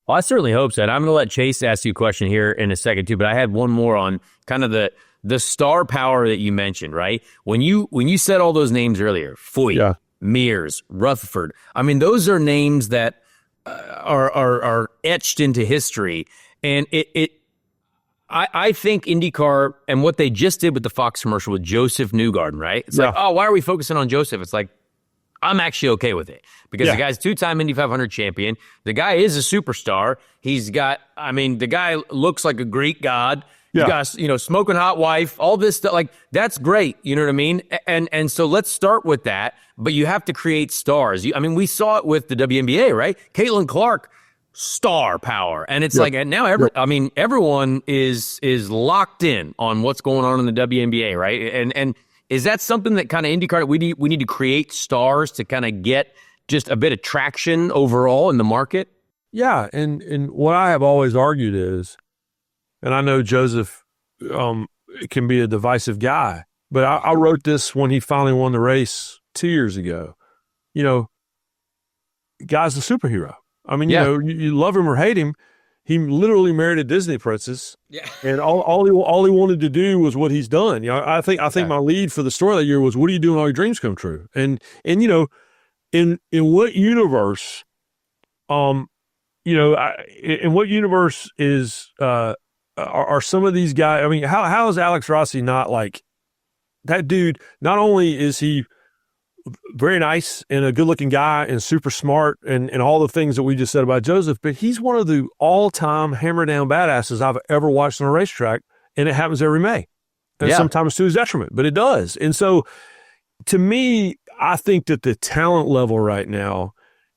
Well, I certainly hope so. And I'm going to let Chase ask you a question here in a second too, but I had one more on kind of the star power that you mentioned, right? When you said all those names earlier, Foyt, Mears, Rutherford, I mean, those are names that are etched into history. And I think IndyCar and what they just did with the Fox commercial with Josef Newgarden, right? It's like, oh, why are we focusing on Josef? It's like, I'm actually okay with it because the guy's 2-time Indy 500 champion. The guy is a superstar. He's got, I mean, the guy looks like a Greek god. You got, smoking hot wife, all this stuff. Like, that's great. You know what I mean? And so let's start with that. But you have to create stars. I mean, we saw it with the WNBA, right? Caitlin Clark, star power. And it's like, and now everyone is locked in on what's going on in the WNBA, right? And is that something that kind of IndyCar, we need to create stars to kind of get just a bit of traction overall in the market? Yeah. And what I have always argued is, and I know Josef can be a divisive guy, but I wrote this when he finally won the race 2 years ago. Guy's a superhero. I mean, you love him or hate him. He literally married a Disney princess, and all he wanted to do was what he's done. I think my lead for the story that year was, "What are you doing? All your dreams come true." And in what universe, in what universe is are some of these guys? I mean, how is Alex Rossi not like that dude? Not only is he very nice and a good-looking guy and super smart and all the things that we just said about Josef, but he's one of the all-time hammer-down badasses I've ever watched on a racetrack, and it happens every May. And sometimes to his detriment, but it does. And so, to me, I think that the talent level right now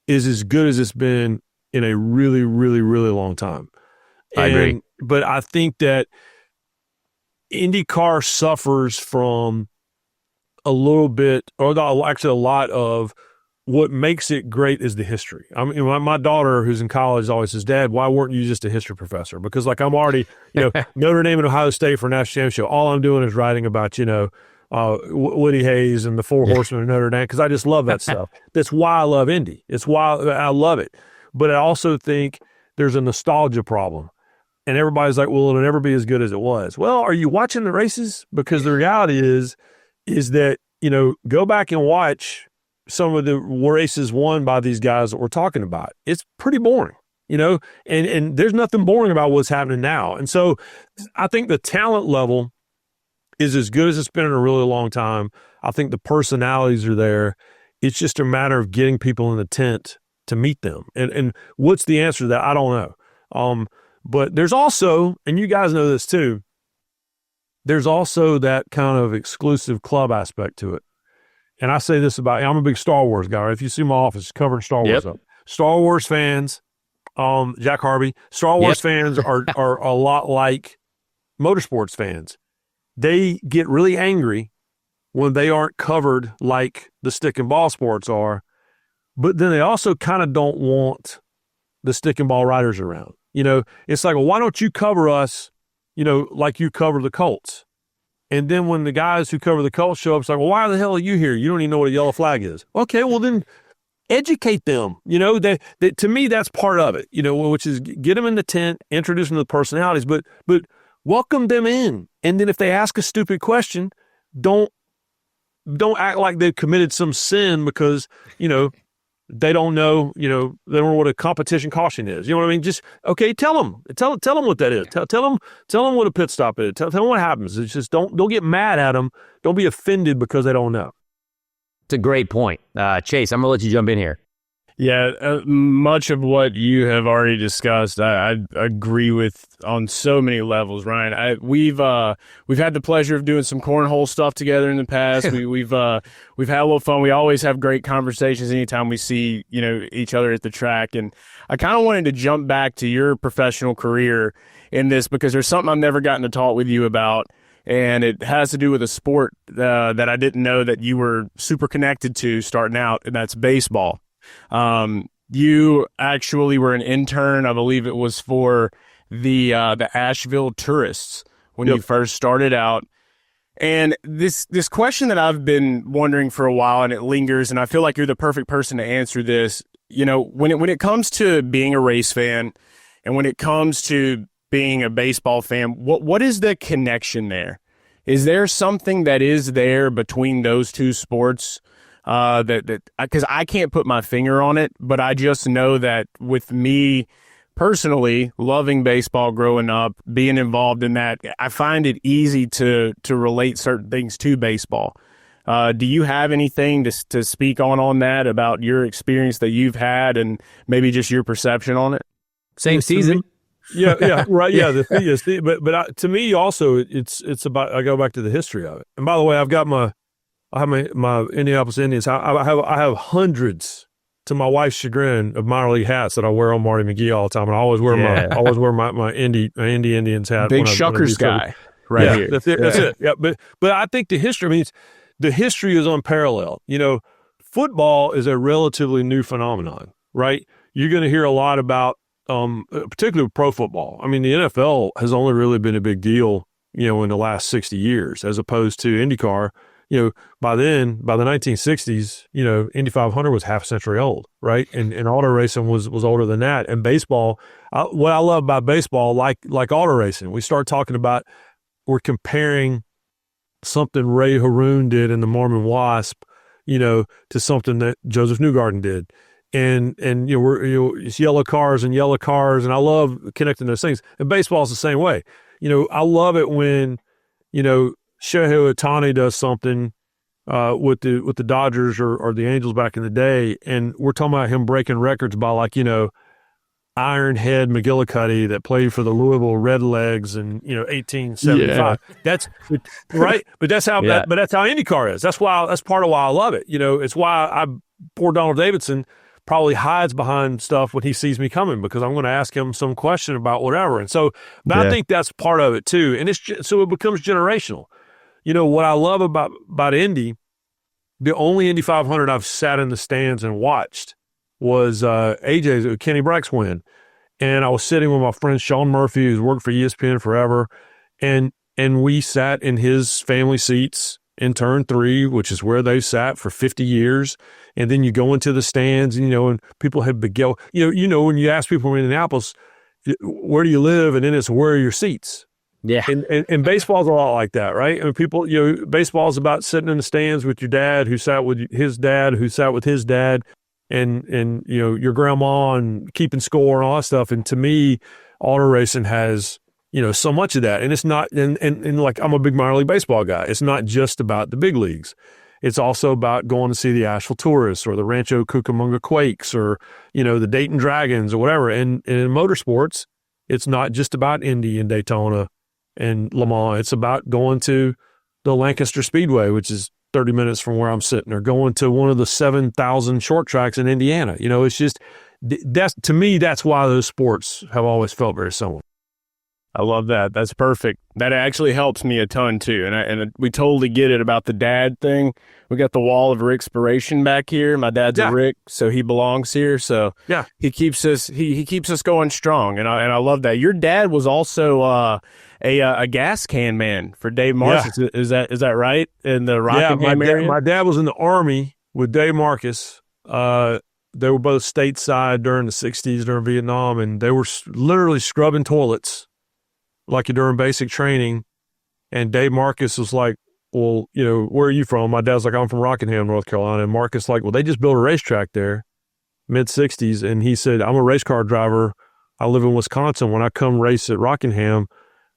is as good as it's been in a really, really, really long time. I agree. But I think that IndyCar suffers from a little bit, or actually a lot of what makes it great is the history. I mean, my daughter who's in college always says, "Dad, why weren't you just a history professor?" Because like I'm already, Notre Dame and Ohio State for national championship. All I'm doing is writing about, Woody Hayes and the Four Horsemen of Notre Dame, because I just love that stuff. That's why I love Indy. It's why I love it. But I also think there's a nostalgia problem. And everybody's like, well, it'll never be as good as it was. Well, are you watching the races? Because the reality is that, go back and watch some of the races won by these guys that we're talking about. It's pretty boring, and there's nothing boring about what's happening now. And so I think the talent level is as good as it's been in a really long time. I think the personalities are there. It's just a matter of getting people in the tent to meet them. And what's the answer to that? I don't know. But there's also, and you guys know this too, there's also that kind of exclusive club aspect to it. And I say this I'm a big Star Wars guy. Right? If you see my office covering Star Wars up, Star Wars fans, Jack Harvey, Star Wars fans are a lot like motorsports fans. They get really angry when they aren't covered like the stick and ball sports are, but then they also kind of don't want the stick and ball riders around. It's like, well, why don't you cover us, like you cover the Colts? And then when the guys who cover the Colts show up, it's like, well, why the hell are you here? You don't even know what a yellow flag is. Okay, well then educate them. To me, that's part of it, which is get them in the tent, introduce them to the personalities, but welcome them in. And then if they ask a stupid question, don't act like they've committed some sin because, they don't know, they don't know what a competition caution is. You know what I mean? Just, okay, tell them what that is. Tell them what a pit stop is. Tell them what happens. It's just don't get mad at them. Don't be offended because they don't know. It's a great point. Chase, I'm going to let you jump in here. Yeah, much of what you have already discussed, I agree with on so many levels, Ryan. We've had the pleasure of doing some cornhole stuff together in the past. We've had a little fun. We always have great conversations anytime we see each other at the track. And I kind of wanted to jump back to your professional career in this because there's something I've never gotten to talk with you about, and it has to do with a sport that I didn't know that you were super connected to starting out, and that's baseball. You actually were an intern, I believe it was for the Asheville Tourists when you first started out. And this question that I've been wondering for a while, and it lingers, and I feel like you're the perfect person to answer this. When it comes to being a race fan, and when it comes to being a baseball fan, what is the connection there? Is there something that is there between those two sports? Because I can't put my finger on it, but I just know that with me personally, loving baseball growing up, being involved in that, I find it easy to relate certain things to baseball. Do you have anything to speak on that about your experience that you've had and maybe just your perception on it? Same season. Yeah, right. Yeah, the thing is, but to me also, it's about. I go back to the history of it. And by the way, I have my Indianapolis Indians. I have hundreds, to my wife's chagrin, of minor league hats that I wear on Marty McGee all the time, and I always wear my Indy Indians hat. Big Shuckers guy, right here. That's it. Yeah, but I think the history means the history is unparalleled. You know, football is a relatively new phenomenon, right? You're going to hear a lot about. Particularly with pro football. I mean, the NFL has only really been a big deal, you know, in the last 60 years, as opposed to IndyCar. You know, by the 1960s, you know, Indy 500 was half a century old, right? And auto racing was older than that. And baseball, what I love about baseball, like auto racing, we start talking about, we're comparing something Ray Haroon did in the Mormon Wasp, you know, to something that Josef Newgarden did. And it's yellow cars, and I love connecting those things. And baseball is the same way. You know, I love it when, you know, Shohei Ohtani does something with the Dodgers or the Angels back in the day, and we're talking about him breaking records by, like, you know, Ironhead McGillicuddy that played for the Louisville Redlegs in, you know, 1875. Yeah. That's right, but that's how that's how IndyCar is. That's part of why I love it. You know, it's why poor Donald Davidson probably hides behind stuff when he sees me coming, because I'm going to ask him some question about whatever. And so, I think that's part of it too. And so it becomes generational. You know, what I love about Indy, the only Indy 500 I've sat in the stands and watched was Kenny Brack's win. And I was sitting with my friend Sean Murphy, who's worked for ESPN forever. And we sat in his family seats in turn 3, which is where they sat for 50 years. And then you go into the stands, and, you know, and people have big, you know, when you ask people in Indianapolis, where do you live? And then it's, where are your seats? Yeah. And baseball's a lot like that, right? I mean, people, you know, baseball's about sitting in the stands with your dad who sat with his dad, who sat with his dad, and you know, your grandma, and keeping score and all that stuff. And to me, auto racing has, you know, so much of that. And it's not, and like, I'm a big minor league baseball guy. It's not just about the big leagues. It's also about going to see the Asheville Tourists or the Rancho Cucamonga Quakes or, you know, the Dayton Dragons or whatever. And in motorsports, it's not just about Indy and Daytona and Le Mans. It's about going to the Lancaster Speedway, which is 30 minutes from where I'm sitting, or going to one of the 7,000 short tracks in Indiana. You know, it's just, to me, that's why those sports have always felt very similar. I love that. That's perfect. That actually helps me a ton too. And we totally get it about the dad thing. We got the wall of Rickspiration back here. My dad's a Rick, so he belongs here. So yeah, he keeps us going strong. And I love that. Your dad was also a gas can man for Dave Marcus. Yeah. Is that right? In the Rockingham area? My dad was in the Army with Dave Marcus. They were both stateside during the 60s, during Vietnam, and they were literally scrubbing toilets like during basic training. And Dave Marcus was like, well, you know, where are you from? My dad's like, I'm from Rockingham, North Carolina. And Marcus like, well, they just built a racetrack there, mid-60s. And he said, I'm a race car driver. I live in Wisconsin. When I come race at Rockingham,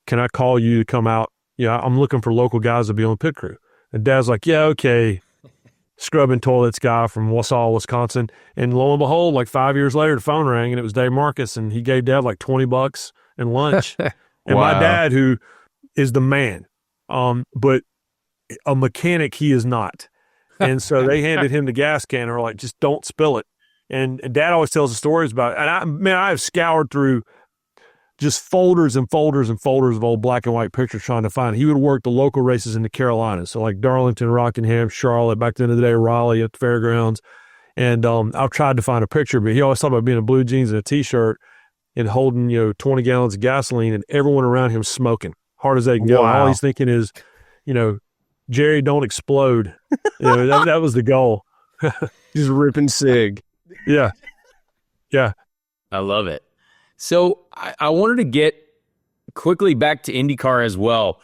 can I call you to come out? Yeah, I'm looking for local guys to be on the pit crew. And Dad's like, yeah, okay. Scrubbing toilets guy from Wausau, Wisconsin. And lo and behold, like 5 years later, the phone rang and it was Dave Marcus, and he gave Dad like $20 and lunch. And wow. My dad, who is the man, but a mechanic he is not. And so they handed him the gas can and were like, just don't spill it. And Dad always tells the stories about it. And I have scoured through just folders and folders and folders of old black and white pictures trying to find it. He would work the local races in the Carolinas. So like Darlington, Rockingham, Charlotte, back then of the day, Raleigh at the fairgrounds. And I've tried to find a picture, but he always talked about being in blue jeans and a T-shirt and holding, 20 gallons of gasoline, and everyone around him smoking hard as they can go. Wow. All he's thinking is, Jerry, don't explode. That was the goal. Just ripping cig. Yeah. Yeah. I love it. So I wanted to get quickly back to IndyCar as well.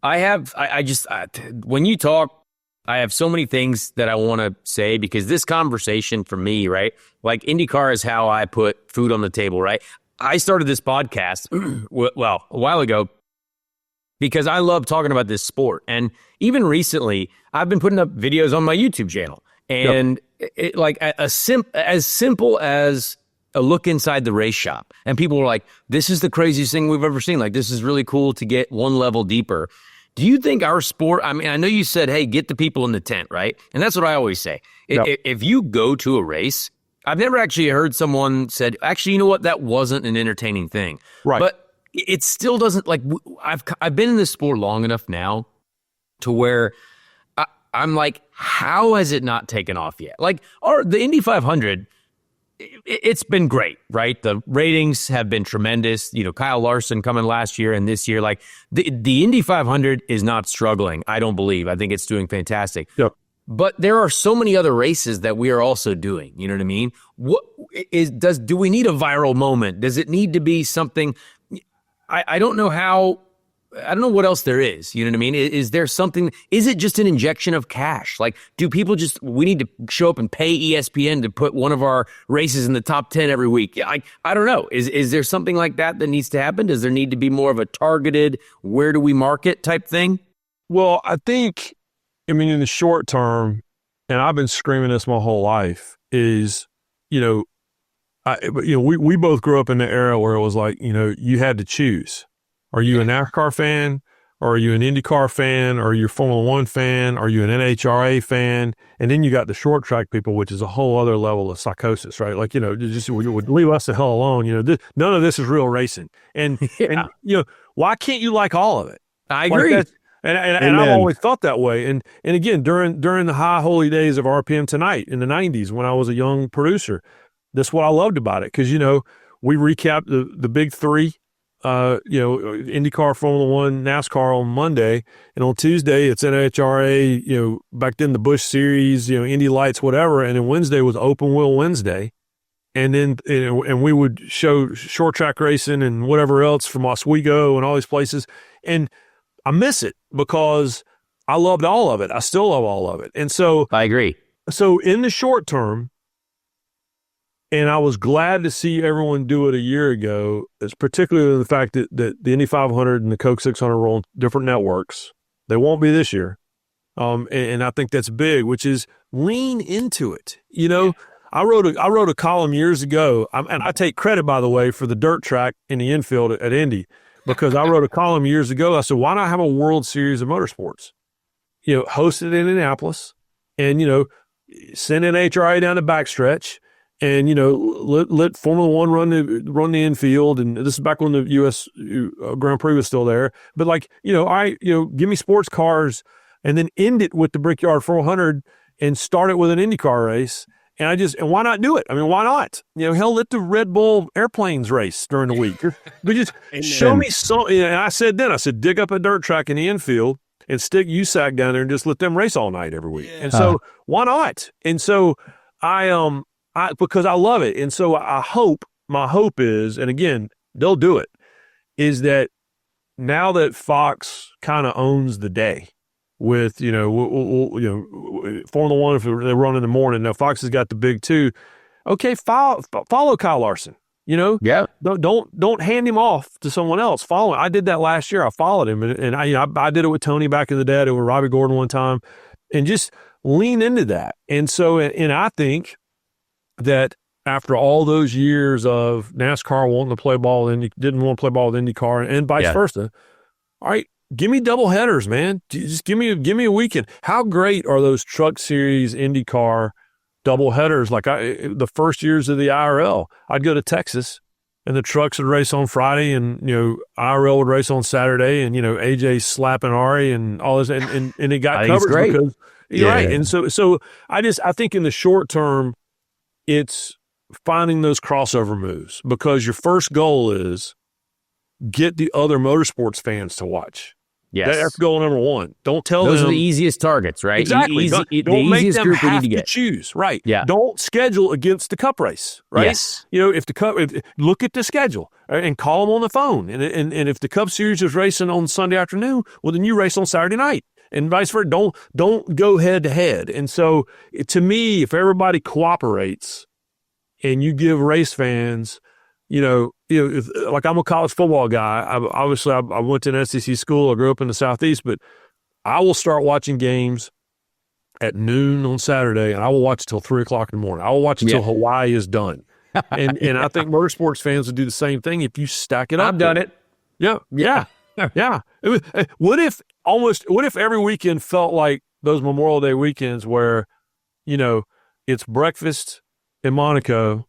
When you talk, I have so many things that I want to say, because this conversation for me, right? Like IndyCar is how I put food on the table, right? I started this podcast, well, a while ago, because I love talking about this sport. And even recently, I've been putting up videos on my YouTube channel. And it, like as simple as a look inside the race shop. And people were like, this is the craziest thing we've ever seen. Like, this is really cool to get one level deeper. Do you think our sport, I mean, I know you said, hey, get the people in the tent, right? And that's what I always say. If you go to a race, I've never actually heard someone said, actually, you know what? That wasn't an entertaining thing. Right. But it still doesn't, like, I've been in this sport long enough now to where I'm like, how has it not taken off yet? Like, the Indy 500, it's been great, right? The ratings have been tremendous. You know, Kyle Larson coming last year and this year, like the Indy 500 is not struggling. I don't believe. I think it's doing fantastic. Yep. But there are so many other races that we are also doing. You know what I mean? Do we need a viral moment? Does it need to be something? I don't know how. I don't know what else there is. You know what I mean? Is there something? Is it just an injection of cash? Like, do people we need to show up and pay ESPN to put one of our races in the top 10 every week? I don't know. Is there something like that needs to happen? Does there need to be more of a targeted, where do we market type thing? Well, I think, in the short term, and I've been screaming this my whole life, is, we both grew up in the era where it was like, you had to choose. Are you a NASCAR fan? Or are you an IndyCar fan? Or are you a Formula One fan? Are you an NHRA fan? And then you got the short track people, which is a whole other level of psychosis, right? Like, just would leave us the hell alone. None of this is real racing. And why can't you like all of it? I agree. And I've always thought that way. And again, during the high holy days of RPM Tonight in the 90s, when I was a young producer, that's what I loved about it. Because, we recapped the big three, IndyCar, Formula One, NASCAR on Monday. And on Tuesday, it's NHRA, back then the Busch Series, Indy Lights, whatever. And then Wednesday was Open Wheel Wednesday. And then, and we would show short track racing and whatever else from Oswego and all these places. And I miss it because I loved all of it. I still love all of it. And so I agree. So in the short term, and I was glad to see everyone do it a year ago, is particularly the fact that the Indy 500 and the Coke 600 roll on different networks. They won't be this year. And I think that's big, which is lean into it. I wrote a column years ago, and I take credit, by the way, for the dirt track in the infield at Indy. Because I wrote a column years ago. I said, why not have a World Series of Motorsports? Hosted in Indianapolis and, send NHRA down the backstretch and, let Formula One run the infield. And this is back when the U.S. Grand Prix was still there. But give me sports cars and then end it with the Brickyard 400 and start it with an IndyCar race. And why not do it? Why not? Hell, let the Red Bull airplanes race during the week. But just show me some. And I said, dig up a dirt track in the infield and stick USAC down there and just let them race all night every week. Yeah. And so why not? And so because I love it. And so my hope is, and again, they'll do it, is that now that Fox kind of owns the day, with, Formula One, if they run in the morning. Now, Fox has got the big two. Okay, follow Kyle Larson, Yeah. Don't hand him off to someone else. Follow him. I did that last year. I followed him. And I did it with Tony back in the day. I did it with Robbie Gordon one time. And just lean into that. And so, and I think that after all those years of NASCAR wanting to play ball and didn't want to play ball with IndyCar and vice versa, all right, give me double headers, man. Just give me a weekend. How great are those Truck Series IndyCar double headers? Like the first years of the IRL, I'd go to Texas and the trucks would race on Friday and, IRL would race on Saturday and, AJ slapping Ari and all this. And it got covered because you're right. And so I think in the short term, it's finding those crossover moves because your first goal is get the other motorsports fans to watch. Yes. That's goal number one. Don't tell them. Those are the easiest targets, right? Exactly. Don't make them have to choose. Right. Yeah. Don't schedule against the Cup race. Right. Yes. Look at the schedule and call them on the phone. And if the Cup Series is racing on Sunday afternoon, well, then you race on Saturday night. And vice versa. Don't go head to head. And so, to me, if everybody cooperates and you give race fans, like I'm a college football guy. I went to an SEC school. I grew up in the Southeast, but I will start watching games at noon on Saturday, and I will watch till 3:00 in the morning. I will watch until Hawaii is done. And I think motorsports fans would do the same thing if you stack it up. I've done it. Yeah. What if every weekend felt like those Memorial Day weekends where, it's breakfast in Monaco,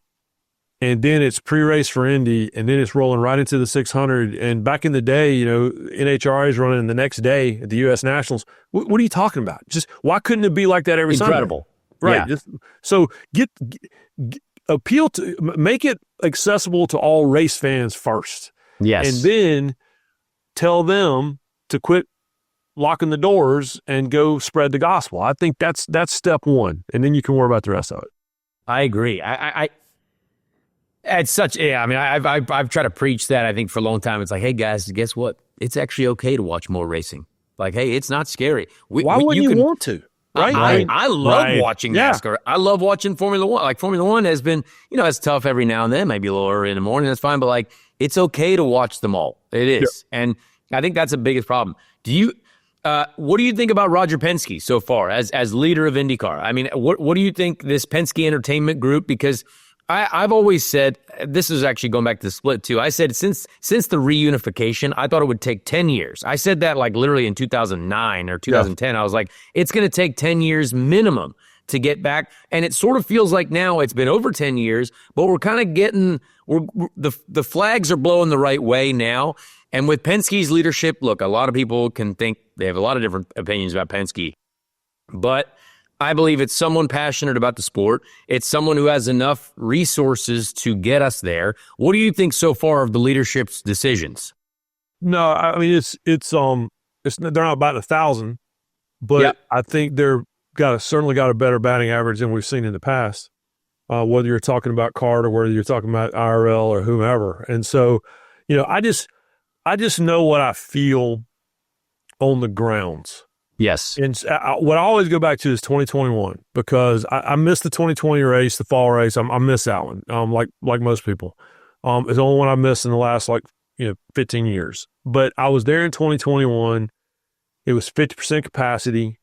and then it's pre-race for Indy, and then it's rolling right into the 600. And back in the day, NHRA is running the next day at the U.S. Nationals. What are you talking about? Just why couldn't it be like that every Incredible. Sunday? Right. Yeah. So make it accessible to all race fans first. Yes. And then tell them to quit locking the doors and go spread the gospel. I think that's step one. And then you can worry about the rest of it. I agree. It's such, I've tried to preach that, I think, for a long time. It's like, hey, guys, guess what? It's actually okay to watch more racing. Like, hey, it's not scary. Why wouldn't you want to? Right? I love watching NASCAR. I love watching Formula One. Like, Formula One has been, it's tough every now and then, maybe a little early in the morning. That's fine. But, like, it's okay to watch them all. It is. Yeah. And I think that's the biggest problem. What do you think about Roger Penske so far as leader of IndyCar? I mean, what do you think this Penske Entertainment Group? Because I've always said, this is actually going back to the split too. I said since the reunification, I thought it would take 10 years. I said that like literally in 2009 or 2010. I was like, it's going to take 10 years minimum to get back. And it sort of feels like now it's been over 10 years, but we're kind of the flags are blowing the right way now. And with Penske's leadership, look, a lot of people can think they have a lot of different opinions about Penske, but I believe it's someone passionate about the sport. It's someone who has enough resources to get us there. What do you think so far of the leadership's decisions? No, I mean they're not about 1,000, but I think certainly got a better batting average than we've seen in the past. Whether you're talking about CART or whether you're talking about IRL or whomever, and so I just know what I feel on the grounds. Yes. And what I always go back to is 2021 because I missed the 2020 race, the fall race. I missed that one, like most people. It's the only one I missed in the last 15 years. But I was there in 2021. It was 50% capacity,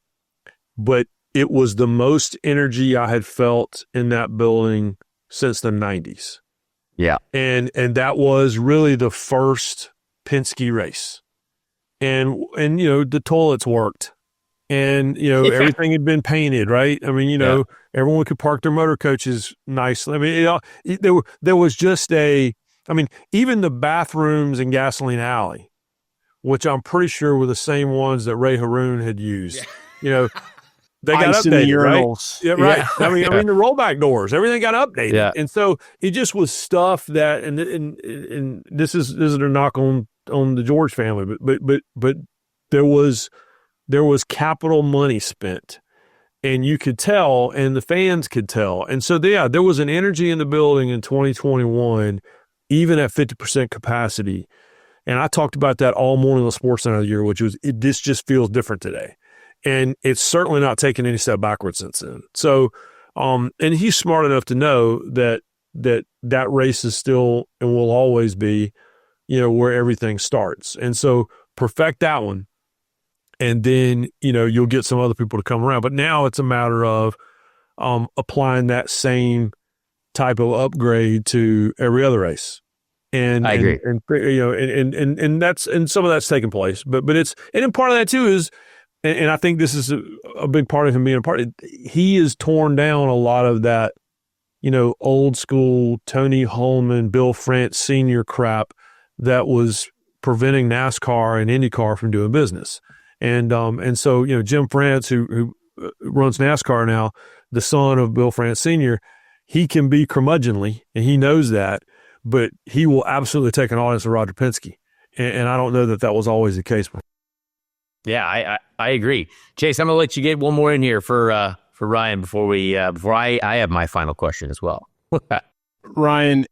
but it was the most energy I had felt in that building since the 90s. Yeah. And that was really the first Penske race. And the toilets worked. And, everything had been painted, right? I mean, everyone could park their motor coaches nicely. I mean, there was just even the bathrooms in Gasoline Alley, which I'm pretty sure were the same ones that Ray Haroon had used. They got Ice updated, in the urinals. Right? Yeah, right. Yeah. I mean, the rollback doors, everything got updated. Yeah. And so it just was stuff that, and this is a knock on the George family, but there was capital money spent, and you could tell, and the fans could tell. And so, there was an energy in the building in 2021, even at 50% capacity. And I talked about that all morning on the Sports Center of the year, this just feels different today. And it's certainly not taken any step backwards since then. So, and he's smart enough to know that race is still and will always be, where everything starts. And so perfect that one. And then, you'll get some other people to come around. But now it's a matter of applying that same type of upgrade to every other race. And I agree. And that's, and some of that's taking place. But it's, and then part of that too is, and I think this is a big part of him being a part of it, he has torn down a lot of that, old school Tony Holman, Bill France Sr. crap that was preventing NASCAR and IndyCar from doing business. And so, Jim France, who runs NASCAR now, the son of Bill France Sr., he can be curmudgeonly, and he knows that, but he will absolutely take an audience of Roger Penske. And I don't know that was always the case. Yeah, I agree. Chase, I'm going to let you get one more in here for Ryan before I have my final question as well. Ryan,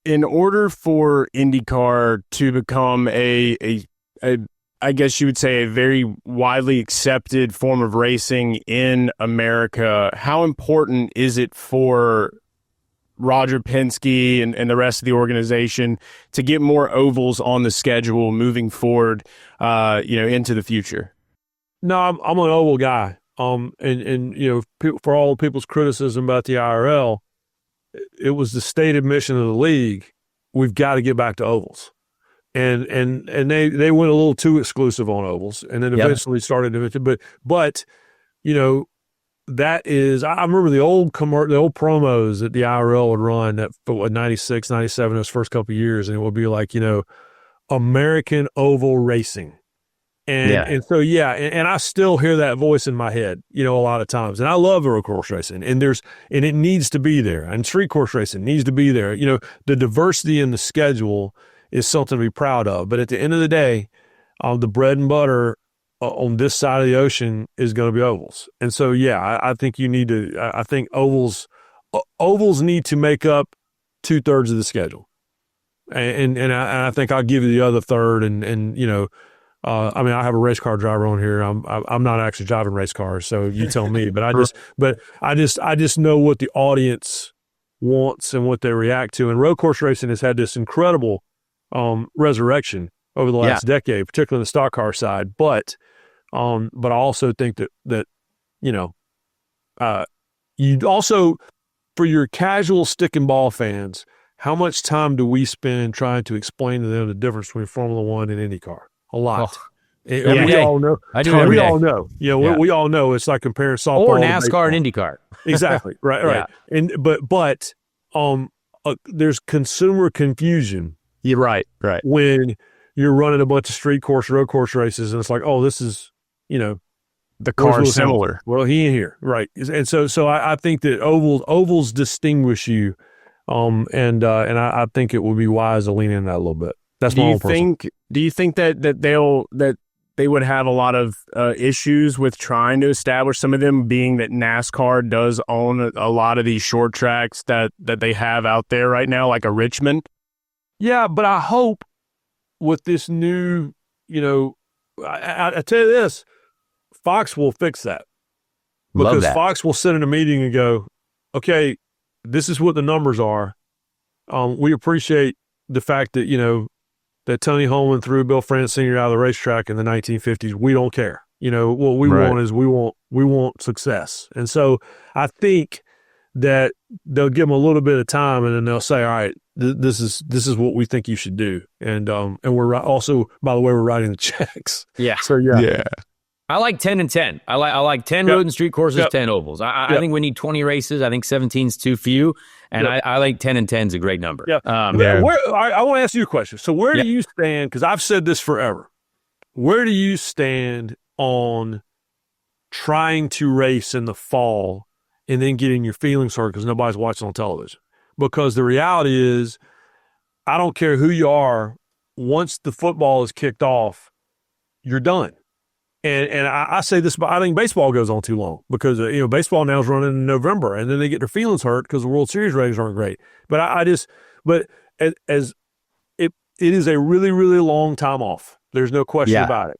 in order for IndyCar to become I guess you would say, a very widely accepted form of racing in America, how important is it for Roger Penske and the rest of the organization to get more ovals on the schedule moving forward, into the future? No, I'm an oval guy. And for all people's criticism about the IRL, it was the stated mission of the league. We've got to get back to ovals. And they went a little too exclusive on ovals, and then eventually started to. But that is, I remember the old promos that the IRL would run that 96, 97, those first couple of years, and it would be like American Oval Racing. And so, and I still hear that voice in my head, a lot of times. And I love road course racing, and it needs to be there. And street course racing needs to be there. The diversity in the schedule is something to be proud of. But at the end of the day, the bread and butter on this side of the ocean is going to be ovals. And so, I think I think ovals need to make up 2/3 of the schedule. And I think I'll give you the other third. I have a race car driver on here. I'm not actually driving race cars, so you tell me. But I just know what the audience wants and what they react to. And road course racing has had this incredible resurrection over the last decade, particularly on the stock car side. But I also think that you also, for your casual stick and ball fans, how much time do we spend trying to explain to them the difference between Formula One and IndyCar? A lot. We all know. I do every day. We all know. We all know it's like comparing softball or NASCAR and IndyCar. Exactly. Right. And but there's consumer confusion. Yeah, right. When you're running a bunch of street course, road course races, and it's like, oh, this is, the car's similar. Well, he ain't here, right? And so I think that ovals distinguish you, and I think it would be wise to lean in that a little bit. That's my own personal. Do you think that they would have a lot of issues with trying to establish some of them, being that NASCAR does own a lot of these short tracks that they have out there right now, like a Richmond? Yeah, but I hope with this new, I tell you this, Fox will fix that. Because Fox will sit in a meeting and go, okay, this is what the numbers are. We appreciate the fact that, that Tony Holman threw Bill France Sr. out of the racetrack in the 1950s. We don't care. What we want is we want success. And so I think that they'll give them a little bit of time, and then they'll say, all right, this is what we think you should do. And we're also, by the way, we're writing the checks. Yeah. So yeah. I like 10 and 10. I like 10 road and street courses, 10 ovals. I think we need 20 races. I think 17's too few. And I like 10 and 10's a great number. Yeah. I want to ask you a question. So where do you stand? Because I've said this forever. Where do you stand on trying to race in the fall and then getting your feelings hurt because nobody's watching on television? Because the reality is, I don't care who you are, once the football is kicked off, you're done. And I say this, but I think baseball goes on too long because, baseball now is running in November, and then they get their feelings hurt because the World Series ratings aren't great. But it is a really, really long time off. There's no question about it.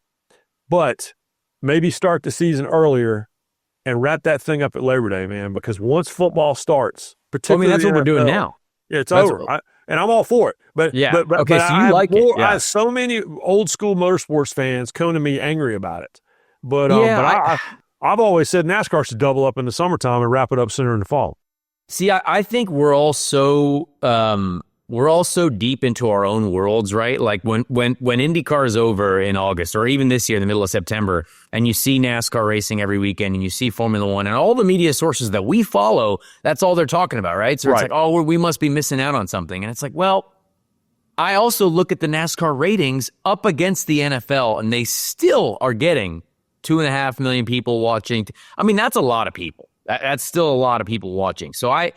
But maybe start the season earlier and wrap that thing up at Labor Day, man, because once football starts, particularly that's what we're doing now. Yeah, it's over. And I'm all for it. But okay, so you like it. Yeah. I have so many old school motorsports fans come to me angry about it. But I've always said NASCAR should double up in the summertime and wrap it up sooner in the fall. See, I think we're all so deep into our own worlds, right? Like when IndyCar is over in August, or even this year in the middle of September, and you see NASCAR racing every weekend, and you see Formula One, and all the media sources that we follow, that's all they're talking about, right? So it's like, oh, we must be missing out on something. And it's like, well, I also look at the NASCAR ratings up against the NFL, and they still are getting 2.5 million people watching. I mean, that's a lot of people. That's still a lot of people watching. So I'm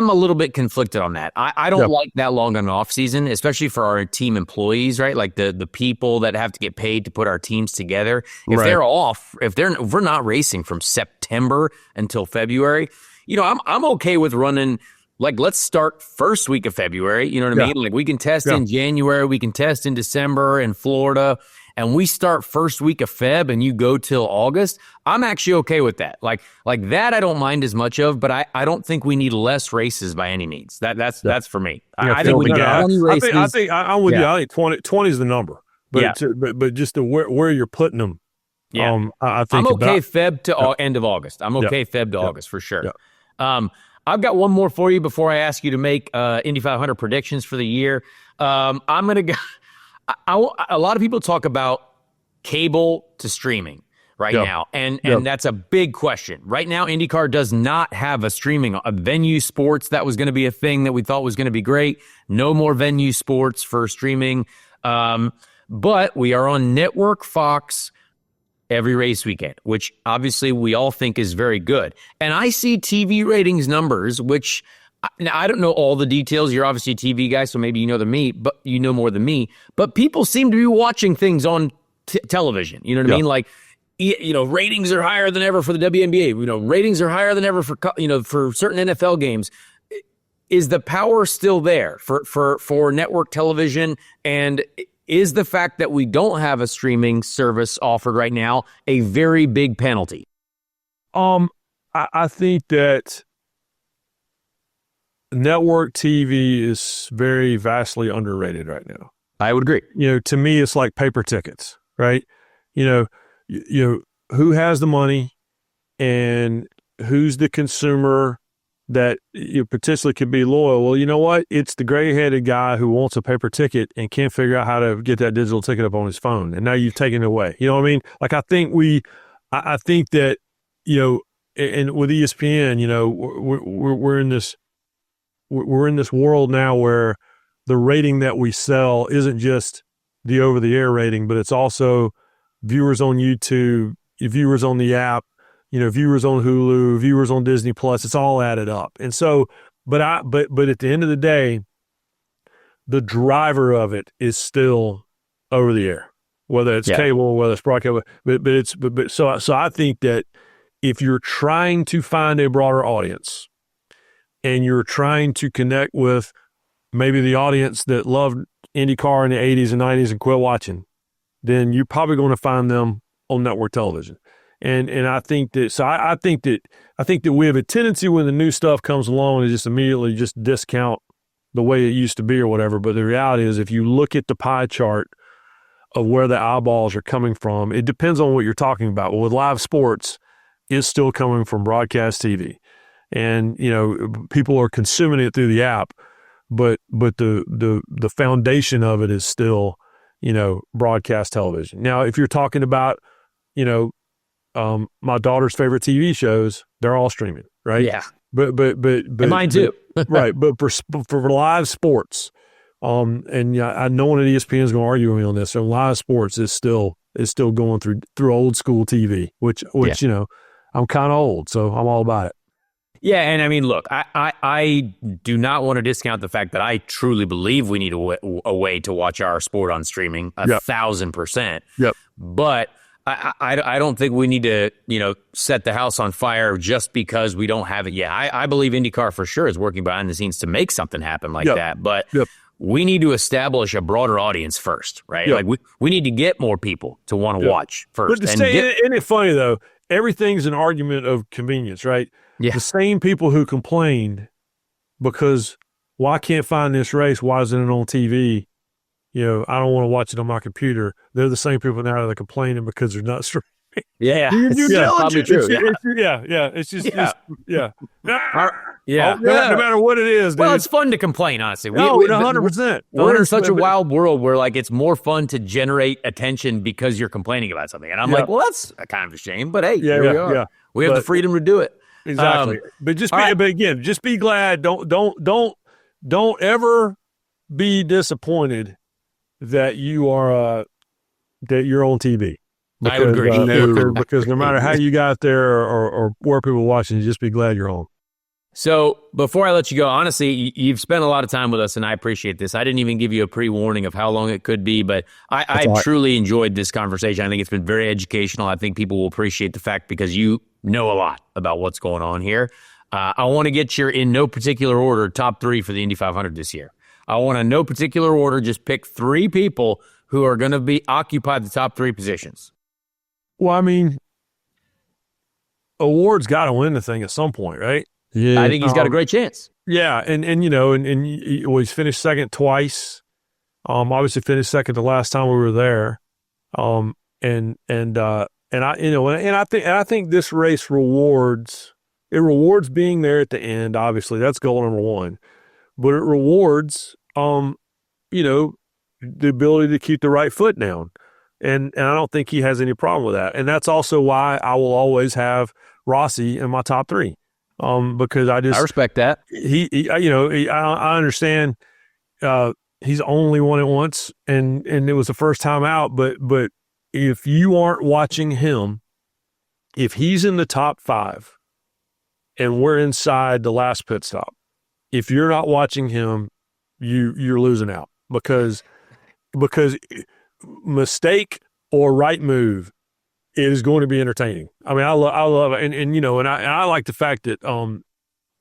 a little bit conflicted on that. I don't like that long an off season, especially for our team employees, right? Like the people that have to get paid to put our teams together. If they're off, if we're not racing from September until February, I'm okay with running. Like, let's start first week of February. You know what I mean? Like, we can test in January, we can test in December in Florida, and we start first week of Feb and you go till August, I'm actually okay with that. Like that I don't mind as much of, but I don't think we need less races by any means. That's for me. I think we need 20 races. I'm with you. I think 20 is the number. But but just where you're putting them. Yeah. I think I'm okay Feb to end of August. I'm okay Feb to August for sure. I've got one more for you before I ask you to make Indy 500 predictions for the year. I'm going to go. A lot of people talk about cable to streaming right now, and that's a big question. Right now, IndyCar does not have a streaming. Venue sports, that was going to be a thing that we thought was going to be great. No more venue sports for streaming. But we are on Network Fox every race weekend, which obviously we all think is very good. And I see TV ratings numbers, which now I don't know all the details. You're obviously a TV guy, so maybe you know but you know more than me. But people seem to be watching things on television. You know what I mean? Like, ratings are higher than ever for the WNBA. Ratings are higher than ever for for certain NFL games. Is the power still there for network television? And is the fact that we don't have a streaming service offered right now a very big penalty? I think that network TV is very vastly underrated right now. I would agree. To me, it's like paper tickets, right? Who has the money and who's the consumer that potentially could be loyal. Well, you know what? It's the gray-headed guy who wants a paper ticket and can't figure out how to get that digital ticket up on his phone. And now you've taken it away. You know what I mean? Like, I think that, and with ESPN, we're in this world now where the rating that we sell isn't just the over-the-air rating, but it's also viewers on YouTube, viewers on the app, viewers on Hulu, viewers on Disney Plus. It's all added up. And so, but at the end of the day, the driver of it is still over the air, whether it's cable, whether it's broadcast. So I think that if you're trying to find a broader audience and you're trying to connect with maybe the audience that loved IndyCar in the 80s and 90s and quit watching, then you're probably going to find them on network television. And I think that, so I think that we have a tendency when the new stuff comes along to just immediately just discount the way it used to be or whatever. But the reality is, if you look at the pie chart of where the eyeballs are coming from, it depends on what you're talking about. Well, with live sports, it's still coming from broadcast TV, and people are consuming it through the app, but the foundation of it is still broadcast television. Now, if you're talking about my daughter's favorite TV shows, they're all streaming, right? Yeah. But and mine too. Right. But for live sports, and I know one of the ESPN is going to argue with me on this. So live sports is still going through old school TV, which I'm kind of old, so I'm all about it. Yeah, and I mean, look, I do not want to discount the fact that I truly believe we need a way to watch our sport on streaming 1,000%. Yep. But I don't think we need to, set the house on fire just because we don't have it yet. I believe IndyCar for sure is working behind the scenes to make something happen like that. But we need to establish a broader audience first, right? Like we need to get more people to want to watch first. But isn't it funny though? Everything's an argument of convenience, right? Yeah. The same people who complained because, well, I can't find this race. Why isn't it on TV? I don't want to watch it on my computer. They're the same people now that are complaining because they're not streaming. Yeah. Probably true. It's just. No matter what it is, dude. Well, it's fun to complain, honestly. 100%. We're in such a wild world where, like, it's more fun to generate attention because you're complaining about something. And I'm like, well, that's kind of a shame. But hey, here we are. Yeah. We have the freedom to do it. Exactly. But again, just be glad. Don't ever be disappointed that you're on TV. I would agree. Because no matter how you got there or where people are watching, just be glad you're on. So before I let you go, honestly, you've spent a lot of time with us, and I appreciate this. I didn't even give you a pre-warning of how long it could be, but I truly enjoyed this conversation. I think it's been very educational. I think people will appreciate the fact because you know a lot about what's going on here. I want to get your, in no particular order, top three for the Indy 500 this year. I want to, no particular order, just pick three people who are going to be occupy the top 3 positions? Well, I mean, Award's got to win the thing at some point, right? Yeah, I think he's got a great chance. Yeah, and he's finished second twice. Obviously finished second the last time we were there. I think this race rewards being there at the end. Obviously, that's goal number 1, but it rewards the ability to keep the right foot down, and I don't think he has any problem with that. And that's also why I will always have Rossi in my top 3, because I respect that. I understand. He's only won it once, and it was the first time out. But if you aren't watching him, if he's in the top 5, and we're inside the last pit stop, if you're not watching him, you're losing out because mistake or right move, it is going to be entertaining. I mean, I love it, and I like the fact that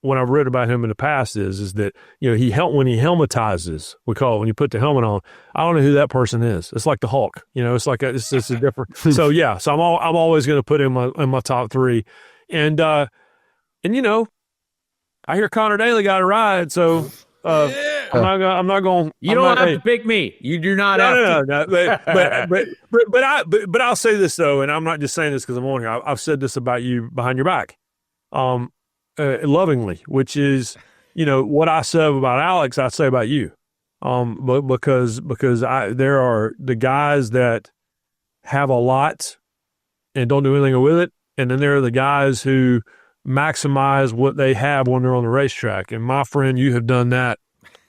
when I've read about him in the past is that when he helmetizes, we call it when you put the helmet on. I don't know who that person is. It's like the Hulk, it's like it's a different. So yeah, so I'm always going to put him in my top 3, and I hear Connor Daly got a ride, so. I'm not going. You don't have to pick me. You do not have to. But I'll say this though, and I'm not just saying this because I'm on here. I've said this about you behind your back, lovingly, which is, what I said about Alex, I say about you, but because there are the guys that have a lot and don't do anything with it, and then there are the guys who maximize what they have when they're on the racetrack. And my friend, you have done that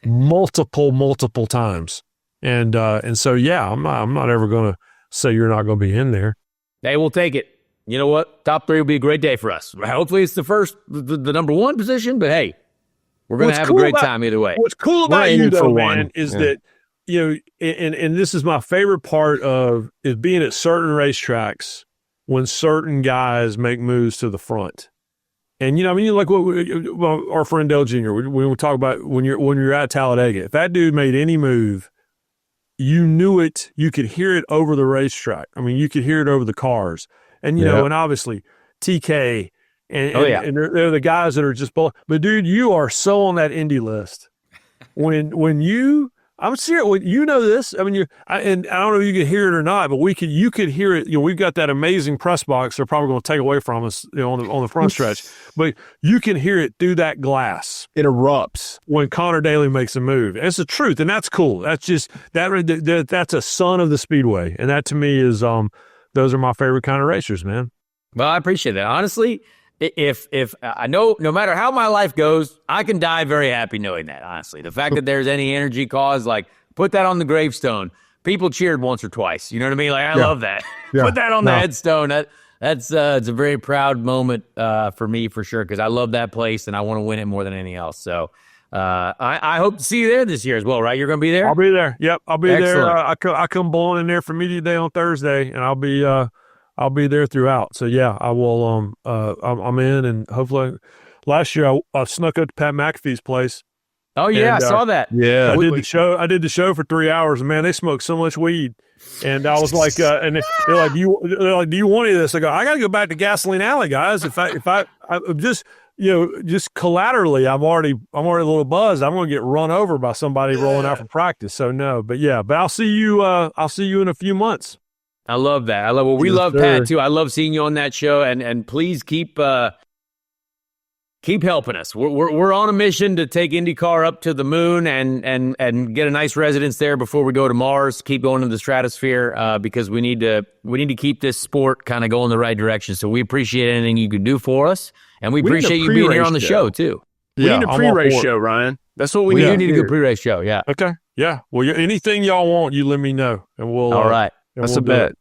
multiple times. And so, yeah, I'm not ever going to say you're not going to be in there. Hey, we'll take it. You know what? Top 3 will be a great day for us. Hopefully it's the number 1 position, but hey, we're going to have a great time either way. What's cool about you though, man, is that, and this is my favorite part is being at certain racetracks when certain guys make moves to the front. And like what our friend Dale Jr. When we talk about when you're at Talladega, if that dude made any move, you knew it. You could hear it over the racetrack. I mean, you could hear it over the cars, and and obviously TK and they're the guys that are just below. But dude, you are so on that Indy list. I'm serious. You know this. I mean, and I don't know if you could hear it or not, but you could hear it. We've got that amazing press box. They're probably going to take away from us, on the front stretch. But you can hear it through that glass. It erupts when Connor Daly makes a move. It's the truth, and that's cool. That's just that's a son of the speedway, and that to me is those are my favorite kind of racers, man. Well, I appreciate that. Honestly, if I know, no matter how my life goes, I can die very happy knowing that, honestly. The fact that there's any energy caused, like, put that on the gravestone. People cheered once or twice. You know what I mean? Like, I love that. Yeah. Put that on the headstone. That's it's a very proud moment for me, for sure, because I love that place and I want to win it more than anything else. So I hope to see you there this year as well, right? You're going to be there? I'll be there. Yep, I'll be there. I come blowing in there for media day on Thursday, and I'll be there throughout. So yeah, I will. I'm in, and hopefully, last year I snuck up to Pat McAfee's place. Oh yeah, I saw that. Yeah, I did the show for 3 hours, and man, they smoked so much weed. And I was like, and they're like, do you want any of this? I go, I got to go back to Gasoline Alley, guys. If I just just collaterally, I'm already a little buzzed. I'm going to get run over by somebody rolling out for practice. So no, but I'll see you. I'll see you in a few months. I love that. We love Pat too. I love seeing you on that show, and please keep helping us. We're on a mission to take IndyCar up to the moon and get a nice residence there before we go to Mars. Keep going to the stratosphere because we need to keep this sport kind of going the right direction. So we appreciate anything you can do for us, and we appreciate you being here on the show too. We need a pre-race show, Ryan. That's what we need. We need a good pre-race show. Yeah. Okay. Yeah. Well, anything y'all want, you let me know, and we'll. All right. That's a bet.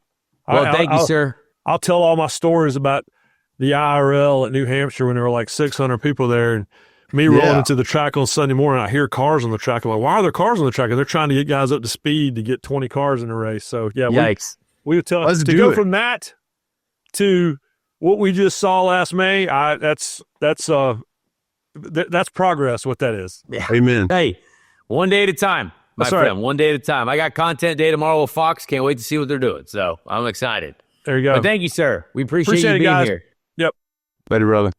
Well, thank you, sir. I'll tell all my stories about the IRL at New Hampshire when there were like 600 people there, and me rolling into the track on Sunday morning. I hear cars on the track. I'm like, why are there cars on the track? And they're trying to get guys up to speed to get 20 cars in the race. So yeah, yikes. We would tell to go from that to what we just saw last May. That's progress. What that is. Yeah. Amen. Hey, one day at a time. my friend. One day at a time. I got content day tomorrow with Fox. Can't wait to see what they're doing. So I'm excited. There you go. But thank you, sir. We appreciate you being here. Yep. Later, brother.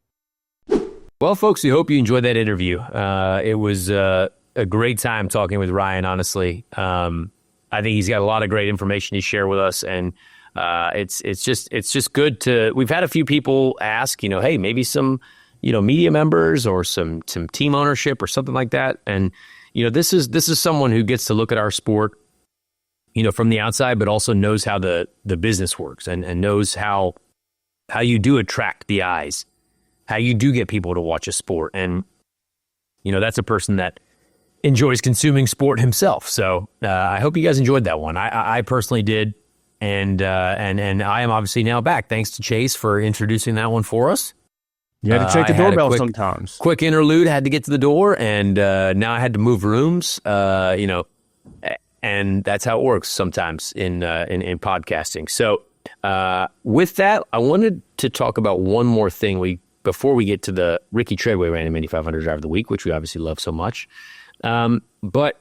Well, folks, we hope you enjoyed that interview. It was a great time talking with Ryan, honestly. I think he's got a lot of great information to share with us, and it's just good to. We've had a few people ask, hey, maybe some, media members or some team ownership or something like that. And this is someone who gets to look at our sport, from the outside, but also knows how the business works and knows how you do attract the eyes, how you do get people to watch a sport, and that's a person that enjoys consuming sport himself. So I hope you guys enjoyed that one. I personally did, and I am obviously now back thanks to Chase for introducing that one for us. You had to check the doorbell sometimes. Quick interlude, had to get to the door, and now I had to move rooms. And that's how it works sometimes in podcasting. So with that, I wanted to talk about one more thing before we get to the Ricky Treadway Random Indy 500 Driver of the Week, which we obviously love so much. But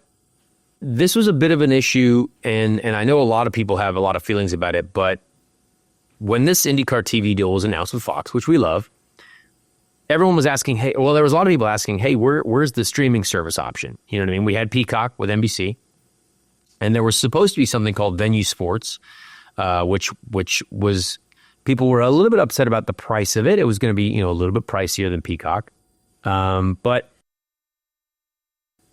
this was a bit of an issue, and I know a lot of people have a lot of feelings about it, but when this IndyCar TV deal was announced with Fox, which we love, everyone was asking, there was a lot of people asking, hey, where's the streaming service option? You know what I mean? We had Peacock with NBC, and there was supposed to be something called Venue Sports, which was, people were a little bit upset about the price of it. It was going to be, a little bit pricier than Peacock. But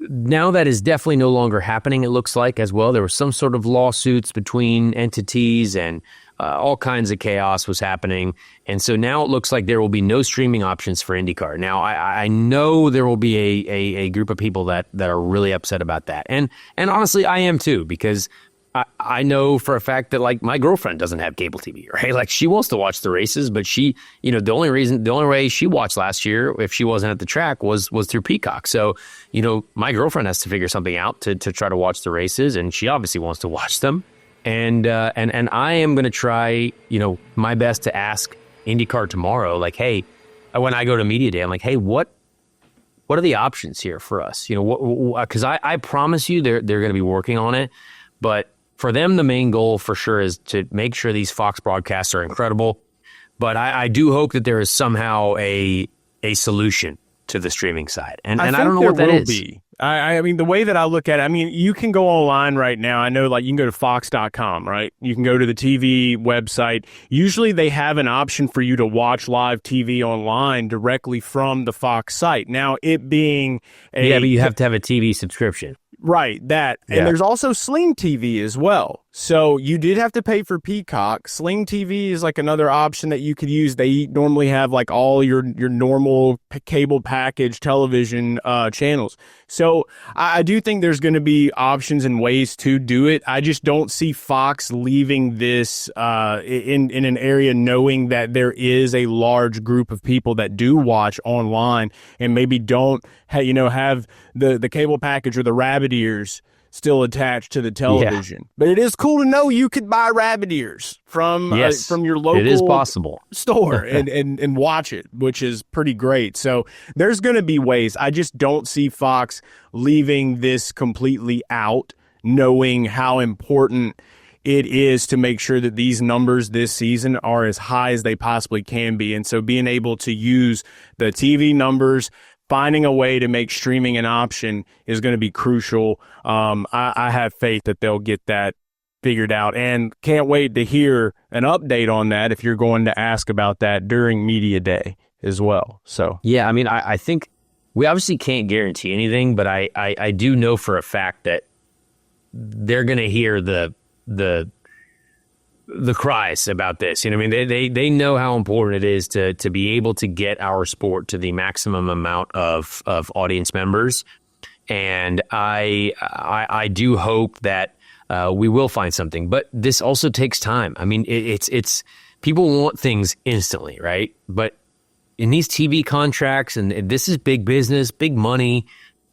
now that is definitely no longer happening, it looks like, as well. There were some sort of lawsuits between entities, and all kinds of chaos was happening. And so now it looks like there will be no streaming options for IndyCar. Now, I know there will be a group of people that are really upset about that. And honestly, I am too, because I know for a fact that, like, my girlfriend doesn't have cable TV, right? Like, she wants to watch the races, but she, the only way she watched last year, if she wasn't at the track, was through Peacock. So, my girlfriend has to figure something out to try to watch the races, and she obviously wants to watch them. And I am going to try, my best to ask IndyCar tomorrow, like, hey, when I go to media day, I'm like, hey, what are the options here for us? Because I promise you they're going to be working on it, but for them, the main goal for sure is to make sure these Fox broadcasts are incredible. But I do hope that there is somehow a solution to the streaming side. And I don't know what that is. I mean, the way that I look at it, I mean, you can go online right now. I know, like, you can go to fox.com, right? You can go to the TV website. Usually they have an option for you to watch live TV online directly from the Fox site. Now, it being but you have to have a TV subscription. Right, that. Yeah. And there's also Sling TV as well. So you did have to pay for Peacock. Sling TV is like another option that you could use. They normally have like all your normal cable package television channels. So I do think there's going to be options and ways to do it. I just don't see Fox leaving this in an area knowing that there is a large group of people that do watch online and maybe don't have the cable package or the rabbit ears still attached to the television. Yeah. But it is cool to know you could buy rabbit ears from your local it is possible. store and watch it, which is pretty great. So there's going to be ways. I just don't see Fox leaving this completely out, knowing how important it is to make sure that these numbers this season are as high as they possibly can be. And so being able to use the TV numbers, finding a way to make streaming an option is going to be crucial. I have faith that they'll get that figured out, and can't wait to hear an update on that if you're going to ask about that during media day as well. So yeah, I mean, I think we obviously can't guarantee anything, but I do know for a fact that they're going to hear the cries about this. You know what I mean? They know how important it is to be able to get our sport to the maximum amount of audience members. And I do hope that we will find something, but this also takes time. I mean, it's people want things instantly, right? But in these TV contracts, and this is big business, big money,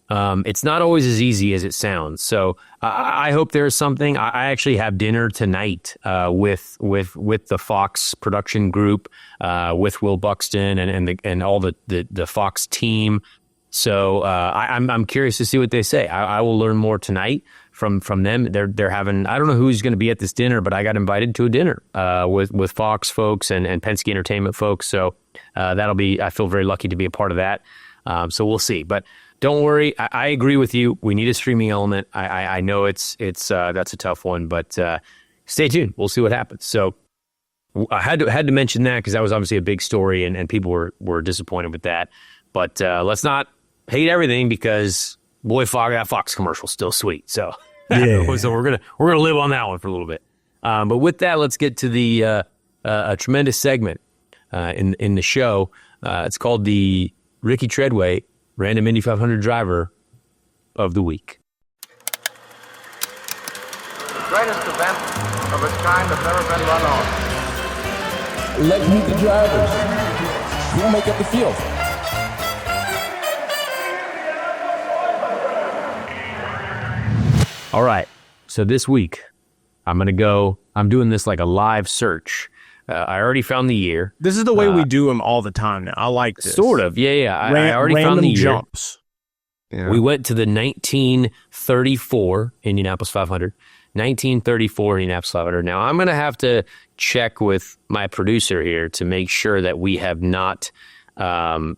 it's not always as easy as it sounds. So I hope there's something. I actually have dinner tonight with the Fox production group, with Will Buxton and all the Fox team. So I'm curious to see what they say. I will learn more tonight from them. They're having, I don't know who's going to be at this dinner, but I got invited to a dinner with Fox folks and Penske Entertainment folks. So that'll be, I feel very lucky to be a part of that. So we'll see. But don't worry, I agree with you. We need a streaming element. I know it's that's a tough one, but stay tuned. We'll see what happens. So I had to mention that because that was obviously a big story, and people were disappointed with that. But let's not hate everything, because boy, that Fox commercial's still sweet. So yeah. So we're gonna live on that one for a little bit. But with that, let's get to the a tremendous segment in the show. It's called the Ricky Treadway Random Indy 500 Driver of the Week. The greatest event of its kind has never been run on. Let's meet the drivers. Who will make up the field? All right. So this week, I'm doing this like a live search. I already found the year. This is the way we do them all the time now. I like this. Sort of. Yeah. I already found the year. Jumps. Yeah. We went to the 1934 Indianapolis 500. 1934 Indianapolis 500. Now, I'm going to have to check with my producer here to make sure that we have not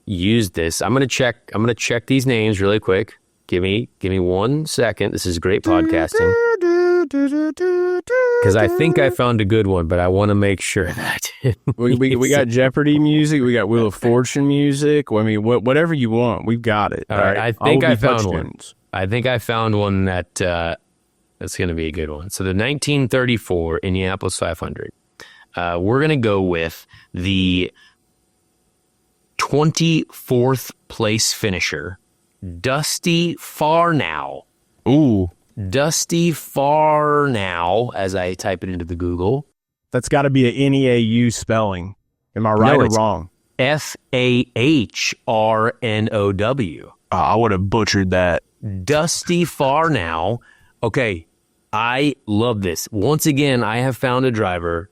used this. I'm going to check these names really quick. Give me 1 second. This is great podcasting. Because I think I found a good one, but I want to make sure that we got Jeopardy music. We got Wheel of Fortune music. I mean, whatever you want, we've got it. All right. I think I found one. I think I found one that's going to be a good one. So the 1934 Indianapolis 500. We're going to go with the 24th place finisher, Dusty Farnow. Ooh. Dusty Farnow, as I type it into the Google. That's got to be an N-E-A-U spelling. Am I right or wrong? F-A-H-R-N-O-W. I would have butchered that. Dusty Farnow. Okay, I love this. Once again, I have found a driver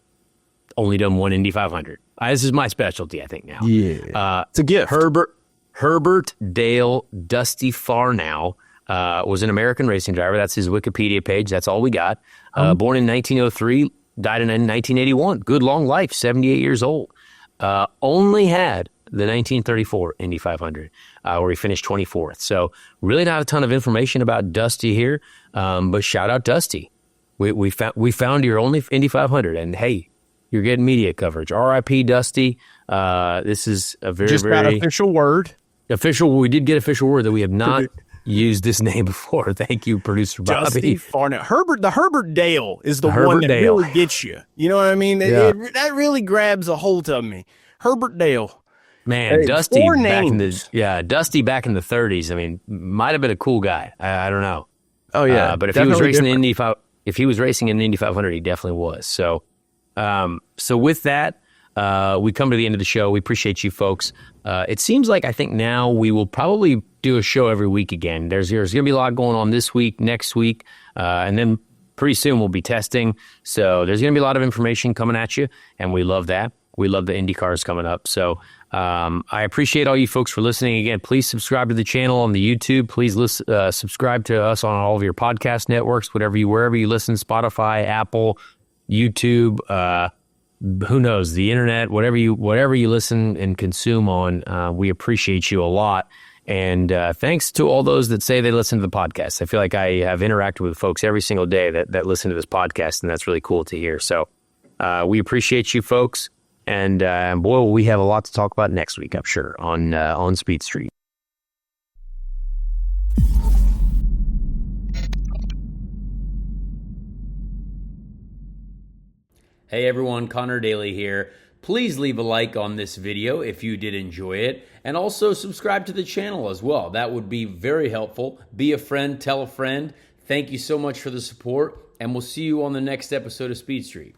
only done one Indy 500. This is my specialty, I think, now. Yeah. It's a gift. Herbert Dale Dusty Farnow was an American racing driver. That's his Wikipedia page. That's all we got. Born in 1903, died in 1981. Good long life, 78 years old. Only had the 1934 Indy 500, where he finished 24th. So really not a ton of information about Dusty here, but shout out Dusty. We found your only Indy 500, and hey, you're getting media coverage. R.I.P. Dusty. This is a very, just got official word. We did get official word that we have not used this name before. Thank you, producer Bobby. Dusty Farnow. Herbert Dale is the one that really gets you. You know what I mean? That really grabs a hold of me. Herbert Dale. Man, Dusty back in the 30s. I mean, might have been a cool guy. I don't know. Oh yeah, but if he was racing in the Indy 500, he definitely was. So, with that, we come to the end of the show. We appreciate you folks. It seems like I think now we will probably do a show every week again. There's going to be a lot going on this week, next week, and then pretty soon we'll be testing. So there's going to be a lot of information coming at you, and we love that. We love the IndyCars coming up. So I appreciate all you folks for listening. Again, please subscribe to the channel on the YouTube. Please subscribe to us on all of your podcast networks, wherever you listen, Spotify, Apple, YouTube, who knows, the internet, whatever you listen and consume on. We appreciate you a lot. And thanks to all those that say they listen to the podcast. I feel like I have interacted with folks every single day that listen to this podcast, and that's really cool to hear. So we appreciate you folks. And boy, we have a lot to talk about next week, I'm sure, on Speed Street. Hey everyone, Connor Daly here. Please leave a like on this video if you did enjoy it, and also subscribe to the channel as well. That would be very helpful. Be a friend, tell a friend. Thank you so much for the support, and we'll see you on the next episode of Speed Street.